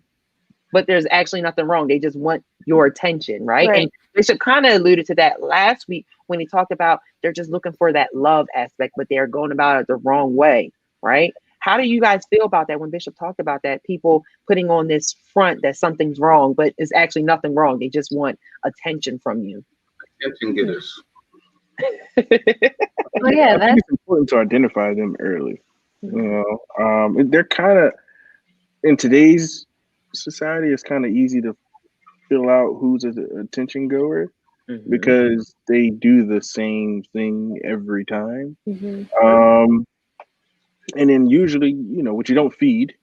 but there's actually nothing wrong. They just want your attention, right? And Bishop kind of alluded to that last week when he talked about they're just looking for that love aspect, but they're going about it the wrong way, right? How do you guys feel about that when Bishop talked about that? People putting on this front that something's wrong, but it's actually nothing wrong. They just want attention from you.
Attention getters.
Well, yeah,
I think it's important to identify them early. You know, they're kind of in today's society, it's kind of easy to fill out who's an attention goer because they do the same thing every time. And then usually, you know, what you don't feed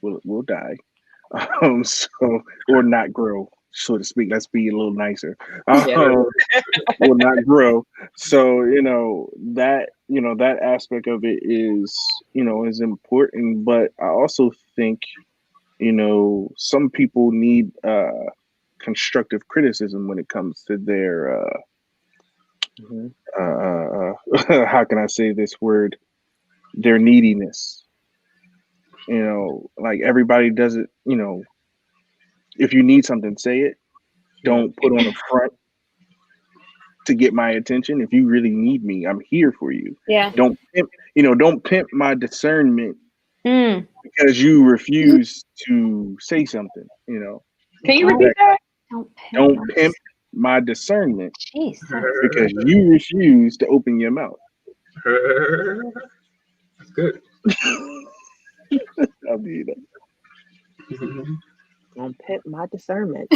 will die. So or not grow, so to speak. Let's be a little nicer. Will not grow. So that aspect of it is is important. But I also think some people need constructive criticism when it comes to their how can I say this word? Their neediness. Like everybody does it, if you need something, say it. Don't put on the front to get my attention. If you really need me, I'm here for you.
Yeah.
Don't pimp my discernment because you refuse to say something,
Can you repeat that?
Don't pimp my discernment
Jesus.
because you refuse to open your mouth.
That's good.
I'll be
Don't pimp my discernment.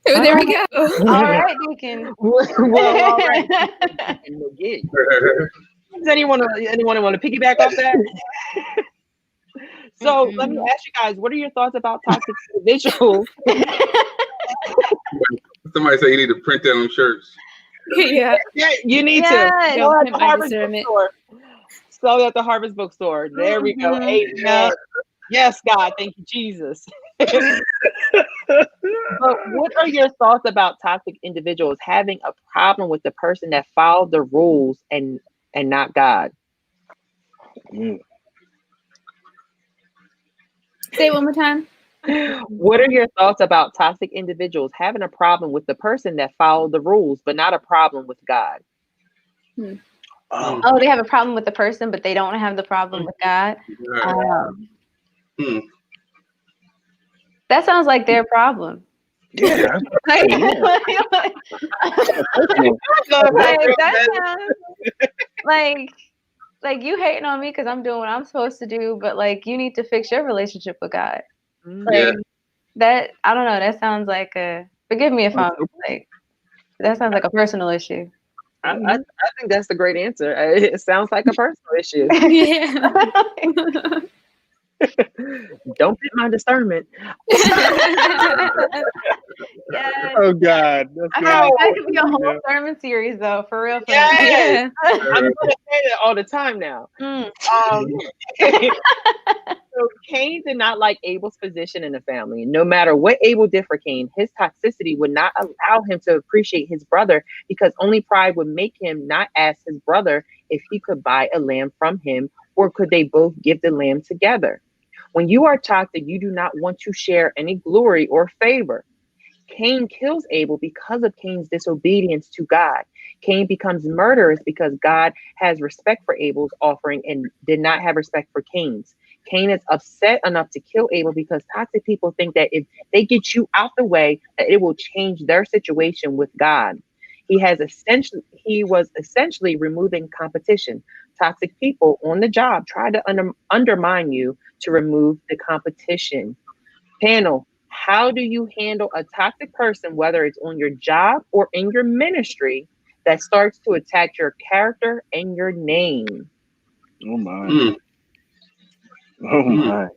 There we go.
All right, Deacon.
Well, all right. Does anyone want to piggyback off that? So let me ask you guys, what are your thoughts about toxic individuals?
Somebody say you need to print that on shirts.
Yeah, you need to. Go at the Harvest bookstore. Sell at the Harvest bookstore. There we go. Amen. Yes, God. Thank you, Jesus. But what are your thoughts about toxic individuals having a problem with the person that followed the rules and not God?
Say it one more time.
What are your thoughts about toxic individuals having a problem with the person that followed the rules, but not a problem with God?
Oh, they have a problem with the person, but they don't have the problem with God. That sounds like their problem.
Yeah.
That sounds like you hating on me because I'm doing what I'm supposed to do, but like you need to fix your relationship with God. Like, that I don't know. That sounds like forgive me if I'm like. That sounds like a personal issue.
I think that's the great answer. It sounds like a personal issue.
Yeah.
Don't pit my discernment.
Yeah.
Oh God.
I feel like that could be a whole sermon series though, for real.
Yeah. I'm gonna say that all the time now. So Cain did not like Abel's position in the family. No matter what Abel did for Cain, his toxicity would not allow him to appreciate his brother because only pride would make him not ask his brother if he could buy a lamb from him or could they both give the lamb together. When you are toxic, you do not want to share any glory or favor. Cain kills Abel because of Cain's disobedience to God. Cain becomes murderous because God has respect for Abel's offering and did not have respect for Cain's. Cain is upset enough to kill Abel because toxic people think that if they get you out the way, that it will change their situation with God. He was essentially removing competition. Toxic people on the job try to undermine you to remove the competition. Panel, how do you handle a toxic person, whether it's on your job or in your ministry, that starts to attack your character and your name?
Oh my. Oh my.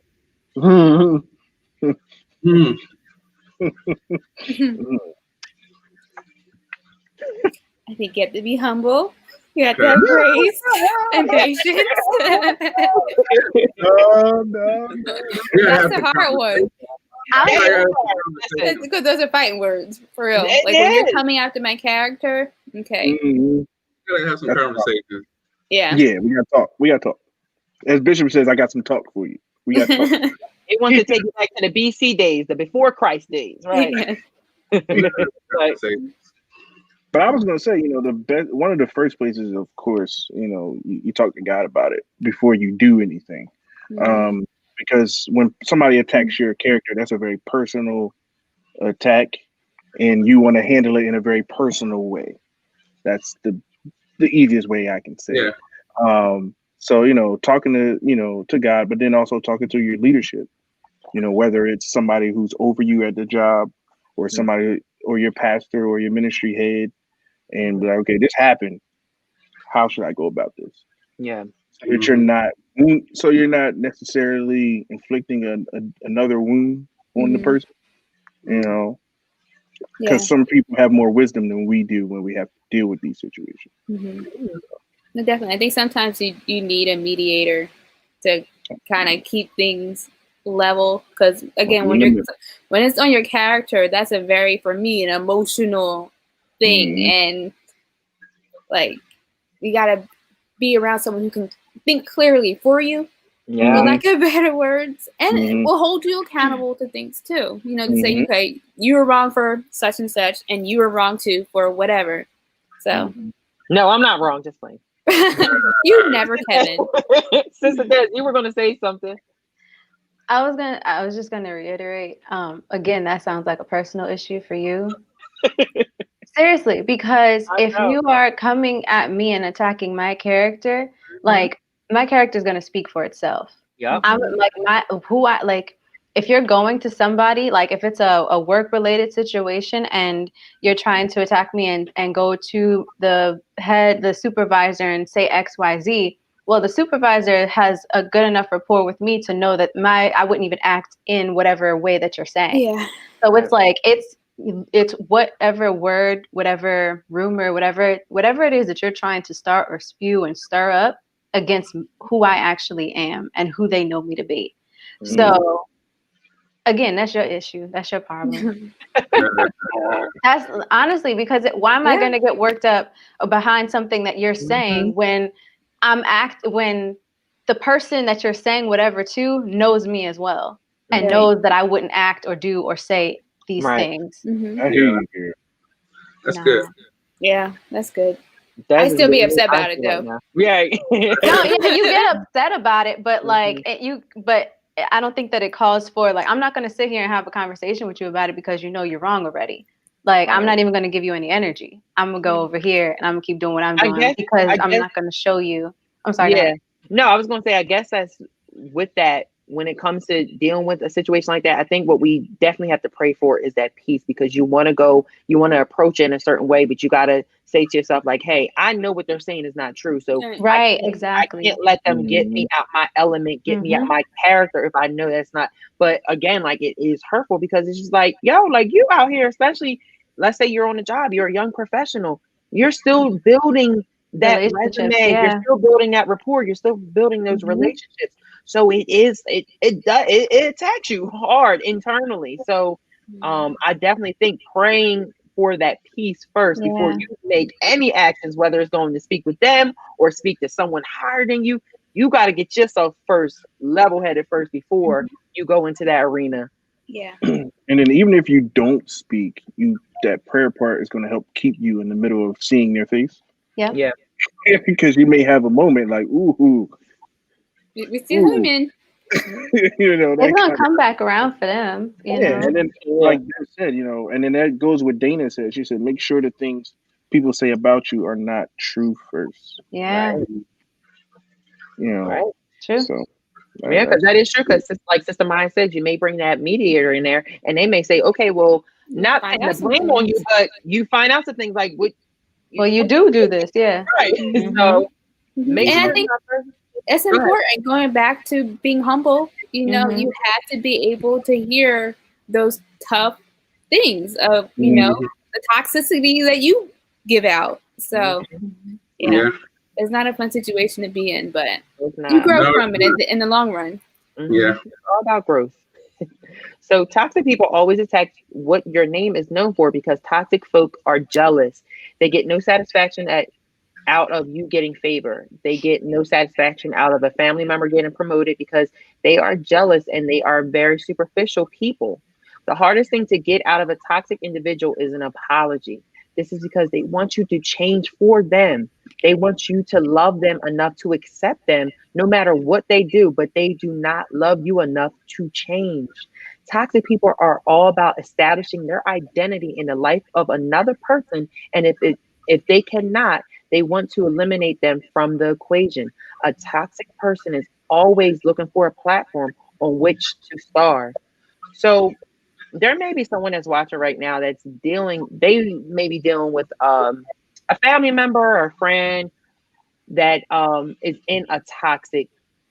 I think you have to be humble. You have to have grace and patience.
No.
That's a hard one. Because those are fighting words, for real. Like when you're coming after my character, okay.
You gotta have some conversations.
Yeah.
Yeah, we gotta talk. As Bishop says, I got some talk for you. We got to talk.
It wants to take you back to the BC days, the before Christ days, right?
Yeah. But I was going to say, one of the first places, of course, you talk to God about it before you do anything. Mm-hmm. Because when somebody attacks your character, that's a very personal attack, and you want to handle it in a very personal way. That's the easiest way I can say it. So, talking to God, but then also talking to your leadership, whether it's somebody who's over you at the job or somebody or your pastor or your ministry head, and be like, okay, this happened. How should I go about this?
Yeah.
So that you're not necessarily inflicting another wound on the person, because some people have more wisdom than we do when we have to deal with these situations.
No, definitely. I think sometimes you need a mediator to kind of keep things level, because again, when it's on your character, that's for me, an emotional thing, and like you gotta be around someone who can think clearly for you, for lack of better words, and will hold you accountable to things too. To say, okay, you were wrong for such and such, and you were wrong too for whatever. So,
no, I'm not wrong. Just playing.
You never, Kevin.
Sister Des, you were gonna say something.
I was just gonna reiterate. Again, that sounds like a personal issue for you. Seriously, because if you are coming at me and attacking my character, like my character is gonna speak for itself.
Yeah.
I'm like if you're going to somebody, like if it's a work related situation and you're trying to attack me and go to the supervisor and say XYZ, well, the supervisor has a good enough rapport with me to know that I wouldn't even act in whatever way that you're saying.
Yeah.
So it's like it's whatever word, whatever rumor, whatever it is that you're trying to start or spew and stir up against who I actually am and who they know me to be. So again, that's your issue. That's your problem. That's honestly, because why am I going to get worked up behind something that you're saying when when the person that you're saying whatever to knows me as well and knows that I wouldn't act or do or say these things.
I hear you.
That's good.
Yeah, that's good. I still be upset about it though.
Yeah.
No, you get upset about it, but but I don't think that it calls for I'm not going to sit here and have a conversation with you about it because you're wrong already. I'm not even going to give you any energy. I'm going to go over here and I'm going to keep doing what I'm doing because I'm not going to show you. I'm sorry.
Yeah. No, I was going to say, I guess that's with that. When it comes to dealing with a situation like that, I think what we definitely have to pray for is that peace, because you want to approach it in a certain way, but you got to say to yourself, like, hey, I know what they're saying is not true. So
exactly.
I can't let them get me out my element, get me out my character if I know that's not. But again, it is hurtful because it's just like, yo, you out here, especially let's say you're on a job, you're a young professional, you're still building that resume, you're still building that rapport, you're still building those relationships. So it attacks you hard internally. So I definitely think praying for that peace first before you make any actions, whether it's going to speak with them or speak to someone higher than you, you got to get yourself first level-headed first before you go into that arena.
Yeah.
And then even if you don't speak, that prayer part is going to help keep you in the middle of seeing their face.
Yeah.
Because you may have a moment like, ooh.
We still human.
It's gonna come back around for them. You know?
And then like Ben said, and then that goes what Dana said. She said, make sure the things people say about you are not true first.
Yeah.
Right.
True.
So
yeah, because that is true. Because like Sister Maya said, you may bring that mediator in there, and they may say, okay, well, not putting the blame on you, but you find out some things like what.
Well, you do this, yeah.
Right. So,
and I think it's important. Going back to being humble, you have to be able to hear those tough things of the toxicity that you give out. So, it's not a fun situation to be in, but you grow from it in the long run.
Yeah,
it's all about growth. So toxic people always attack what your name is known for, because toxic folk are jealous. They get no satisfaction out of you getting favor. They get no satisfaction out of a family member getting promoted, because they are jealous and they are very superficial people. The hardest thing to get out of a toxic individual is an apology. This is because they want you to change for them. They want you to love them enough to accept them no matter what they do, but they do not love you enough to change. Toxic people are all about establishing their identity in the life of another person. And if they cannot, They want to eliminate them from the equation. A toxic person is always looking for a platform on which to star. So there may be someone that's watching right now that's they may be dealing with a family member or a friend that is in a toxic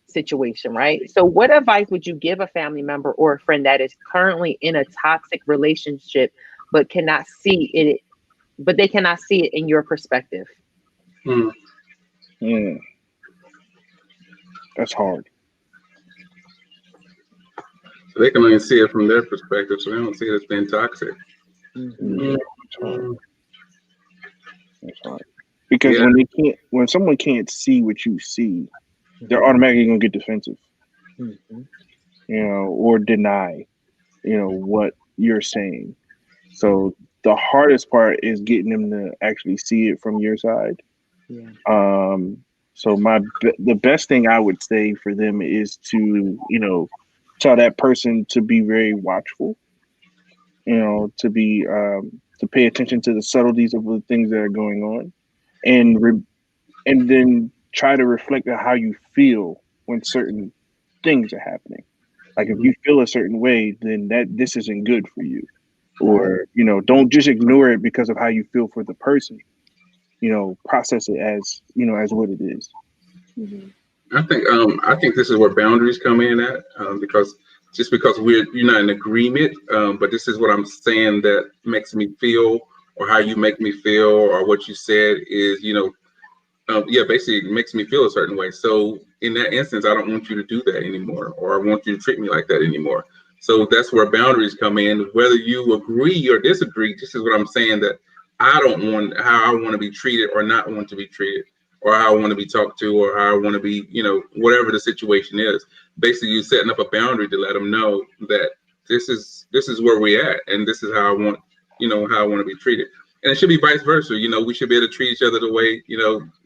situation, right? So what advice would you give a family member or a friend that is currently in a toxic relationship but they cannot see it in your perspective?
That's hard.
So they can only see it from their perspective, so they don't see it as being toxic.
That's hard. Because when someone can't see what you see, they're automatically gonna get defensive, or deny, what you're saying. So the hardest part is getting them to actually see it from your side. So the best thing I would say for them is to, tell that person to be very watchful, to be to pay attention to the subtleties of the things that are going on, and then try to reflect on how you feel when certain things are happening. Like if you feel a certain way, then this isn't good for you, or don't just ignore it because of how you feel for the person. Process it as as what it is.
I think this is where boundaries come in at, because you're not in agreement, but this is what I'm saying that makes me feel, or how you make me feel, or what you said is, basically it makes me feel a certain way. So in that instance, I don't want you to do that anymore, or I want you to treat me like that anymore. So that's where boundaries come in. Whether you agree or disagree, this is what I'm saying, that I don't want how I want to be treated or not want to be treated, or how I want to be talked to, or how I want to be, whatever the situation is. Basically, you're setting up a boundary to let them know that this is where we're at, and this is how I want, how I want to be treated. And it should be vice versa. We should be able to treat each other the way,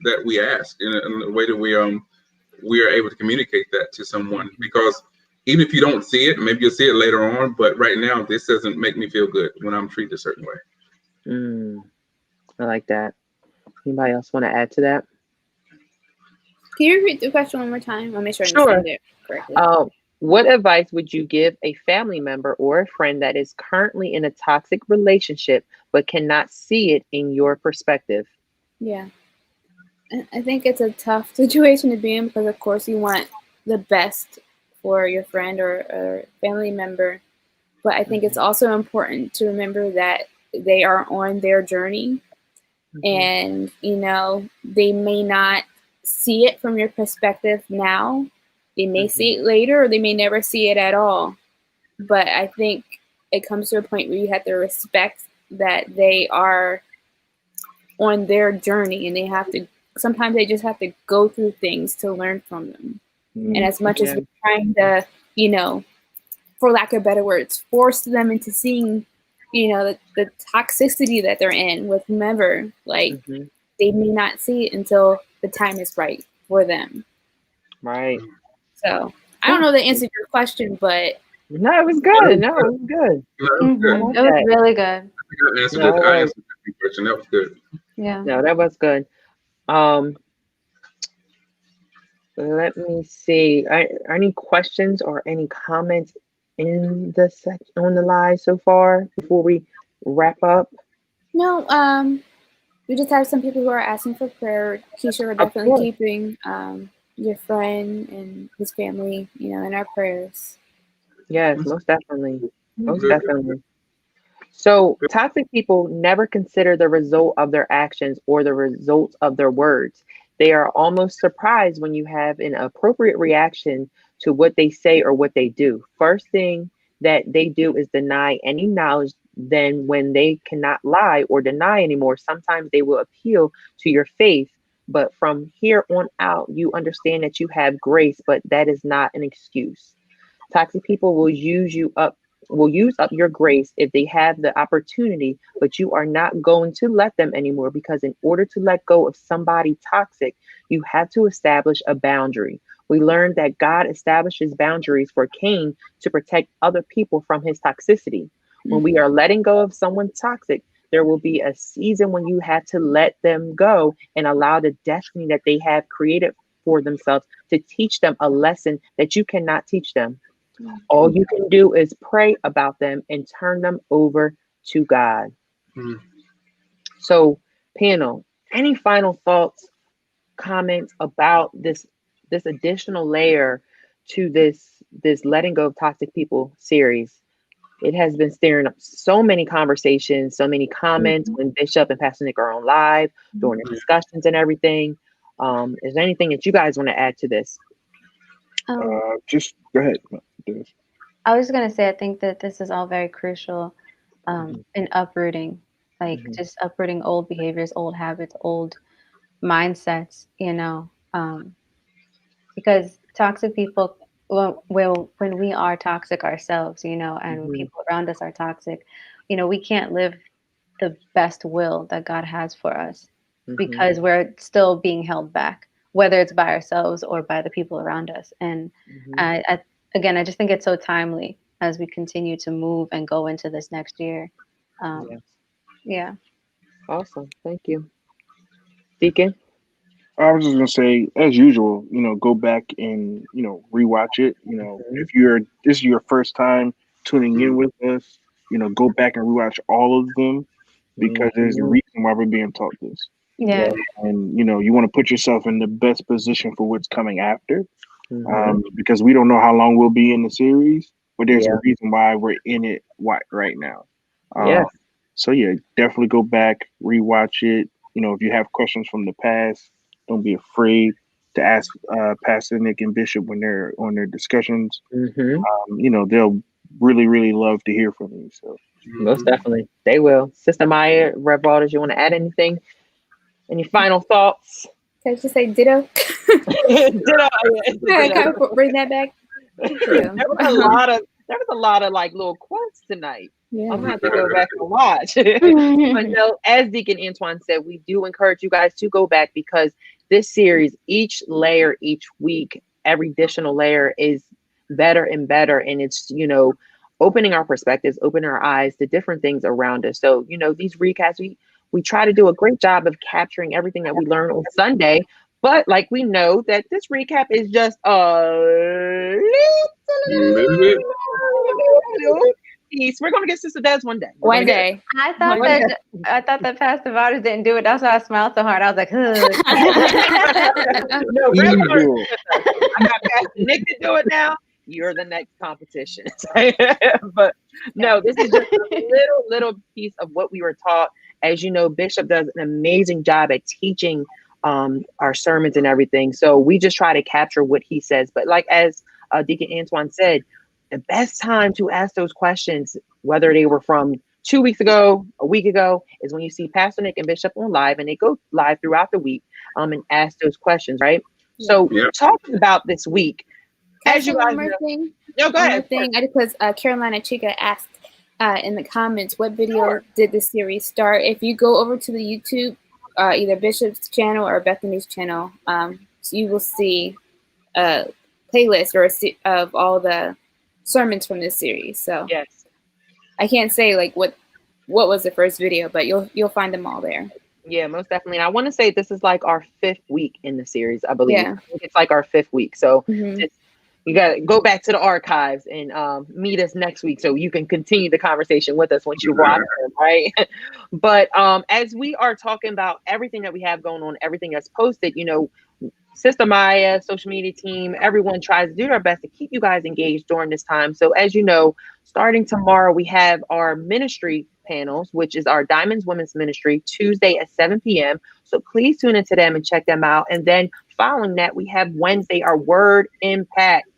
that we ask, in the way that we are able to communicate that to someone. Because even if you don't see it, maybe you'll see it later on, but right now, this doesn't make me feel good when I'm treated a certain way.
I like that. Anybody else want to add to that?
Can you repeat the question one more time? I'll make sure I understand it correctly.
What advice would you give a family member or a friend that is currently in a toxic relationship but cannot see it in your perspective?
Yeah. I think it's a tough situation to be in, because of course you want the best for your friend or family member. But I think it's also important to remember that they are on their journey, and, they may not see it from your perspective now. They may see it later, or they may never see it at all. But I think it comes to a point where you have to respect that they are on their journey, and sometimes they just have to go through things to learn from them. And as much as we're trying to, for lack of better words, force them into seeing, the toxicity that they're in with whomever, they may not see it until the time is right for them.
Right.
So I don't know the answer to your question, but
no, it was good. No, it was good.
It was really good.
I answered the question. That was good.
Yeah.
No, that was good. Let me see. Are any questions or any comments in the section on the live so far before we wrap up?
No. We just have some people who are asking for prayer. Keisha, we're definitely keeping your friend and his family, in our prayers.
Yes, most definitely. Most definitely. So toxic people never consider the result of their actions or the results of their words. They are almost surprised when you have an appropriate reaction to what they say or what they do. First thing that they do is deny any knowledge. Then when they cannot lie or deny anymore, sometimes they will appeal to your faith. But from here on out, you understand that you have grace, but that is not an excuse. Toxic people will use up your grace if they have the opportunity, but you are not going to let them anymore, because in order to let go of somebody toxic, you have to establish a boundary. We learned that God establishes boundaries for Cain to protect other people from his toxicity. When we are letting go of someone toxic, There will be a season when you have to let them go and allow the destiny that they have created for themselves to teach them a lesson that you cannot teach them. All you can do is pray about them and turn them over to God.
Mm.
So, panel, any final thoughts, comments about this additional layer to this letting go of toxic people series? It has been stirring up so many conversations, so many comments when Bishop and Pastor Nick are on live during the discussions and everything. Is there anything that you guys want to add to this?
Just go ahead.
I was gonna say I think that this is all very crucial in uprooting, like just uprooting old behaviors, old habits, old mindsets, because toxic people, when we are toxic ourselves, and when people around us are toxic, we can't live the best will that God has for us because we're still being held back, whether it's by ourselves or by the people around us. And I just think it's so timely as we continue to move and go into this next year. Yeah.
Awesome. Thank you. Deacon?
I was just gonna say, as usual, go back and rewatch it. If this is your first time tuning in with us, go back and rewatch all of them because there's a reason why we're being taught this.
Yeah.
And you want to put yourself in the best position for what's coming after, because we don't know how long we'll be in the series, but there's a reason why we're in it right now. So definitely go back, rewatch it. If you have questions from the past, don't be afraid to ask Pastor Nick and Bishop when they're on their discussions. They'll really, really love to hear from you. So
most definitely, they will. Sister Maya, Rev Waters, you want to add anything? Any final thoughts?
Can I just say ditto?
Ditto.
Bring that back.
There was a lot of like little quotes tonight.
Yeah.
I'm gonna have to go back and watch. But no, as Deacon Antoine said, we do encourage you guys to go back because this series, each layer, each week, every additional layer is better and better, and it's opening our perspectives, opening our eyes to different things around us. So these recaps, we try to do a great job of capturing everything that we learned on Sunday. But like we know that this recap is just a little piece. We're gonna get Sister Des one day.
One day.
I thought that Pastor Waters didn't do it. That's why I smiled so hard. I was like,
no, I got Pastor Nick to do it now. You're the next competition. But no, this is just a little piece of what we were taught. As you know, Bishop does an amazing job at teaching our sermons and everything. So we just try to capture what he says. But like as Deacon Antoine said, the best time to ask those questions, whether they were from 2 weeks ago, a week ago, is when you see Pastor Nick and Bishop on live, and they go live throughout the week and ask those questions, right? So talking about this week, as you guys know, go ahead.
Because Carolina Chica asked in the comments, what video did the series start? If you go over to the YouTube, either Bishop's channel or Bethany's channel, so you will see a playlist of all the sermons from this series. So
yes,
I can't say like what was the first video, but you'll find them all there.
Yeah, most definitely. And I want to say this is like our 5th week in the series, I believe. Yeah. It's like our 5th week. So you got to go back to the archives and meet us next week so you can continue the conversation with us once you watch them, right? But as we are talking about everything that we have going on, everything that's posted, Sister Maya, social media team, everyone tries to do their best to keep you guys engaged during this time. So as you know, starting tomorrow, we have our ministry panels, which is our Diamonds Women's Ministry, Tuesday at 7 p.m. So please tune into them and check them out. And then following that, we have Wednesday, our Word Impact.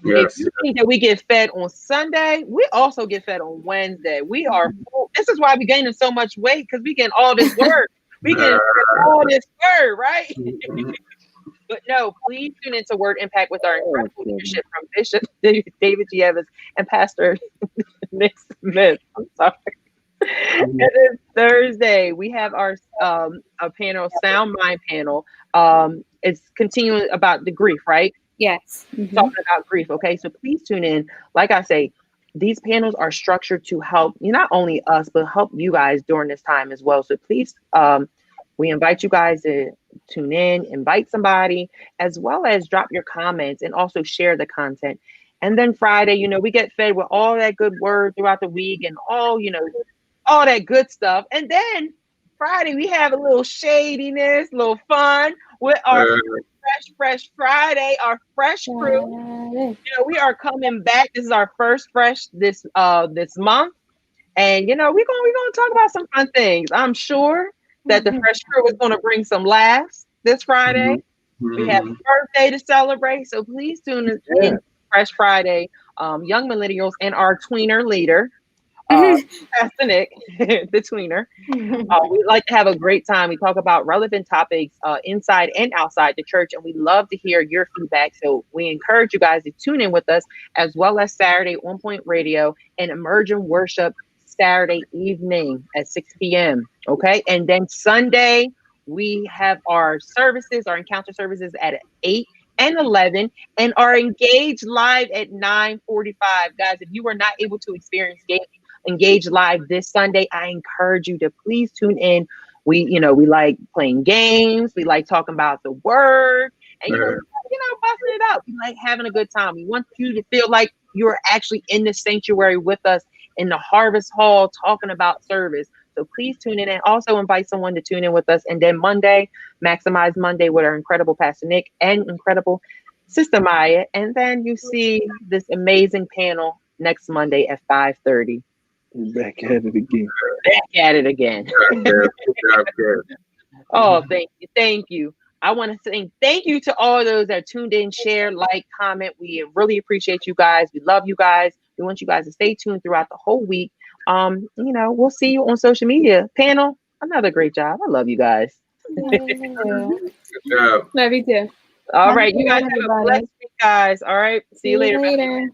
Yes. If you think that we get fed on Sunday, we also get fed on Wednesday. We are full. This is why we're gaining so much weight, because we get all this word. We get all this word, right? But no, please tune into Word Impact with our incredible leadership from Bishop David G. Evans and Pastor Nick Smith. I'm sorry. And then Thursday, we have our panel, Sound Mind panel. It's continuing about the grief, right?
Yes.
Talking about grief. Okay, so please tune in. Like I say, these panels are structured to help not only us, but help you guys during this time as well. So please, we invite you guys to tune in, invite somebody, as well as drop your comments and also share the content. And then Friday, we get fed with all that good word throughout the week and all that good stuff. And then Friday, we have a little shadiness, a little fun with our Fresh Friday, our fresh crew. We are coming back. This is our first fresh this month. And we're gonna talk about some fun things. I'm sure that the fresh crew is gonna bring some laughs this Friday. We have a birthday to celebrate. So please tune in Fresh Friday, Young Millennials and our tweener leader. Pastor Nick, the tweener. We like to have a great time. We talk about relevant topics inside and outside the church, and we love to hear your feedback. So we encourage you guys to tune in with us, as well as Saturday On Point Radio and Emerging Worship Saturday evening at 6 p.m. Okay, and then Sunday we have our services, our encounter services at 8 and 11, and our Engage Live at 9:45. Guys, if you were not able to experience Engage Live this Sunday, I encourage you to please tune in. We like playing games. We like talking about the word, and busting it up. We like having a good time. We want you to feel like you're actually in the sanctuary with us in the Harvest Hall talking about service. So please tune in and also invite someone to tune in with us. And then Monday, Maximize Monday with our incredible Pastor Nick and incredible Sister Maya. And then you see this amazing panel next Monday at 5:30.
Back at it again.
Back at it again. Oh, thank you. I want to say thank you to all those that tuned in, share, like, comment. We really appreciate you guys. We love you guys. We want you guys to stay tuned throughout the whole week. We'll see you on social media. Panel, another great job. I love you guys.
Good job.
Love you too.
All right, you guys have a blessed week, guys. All right, see you later.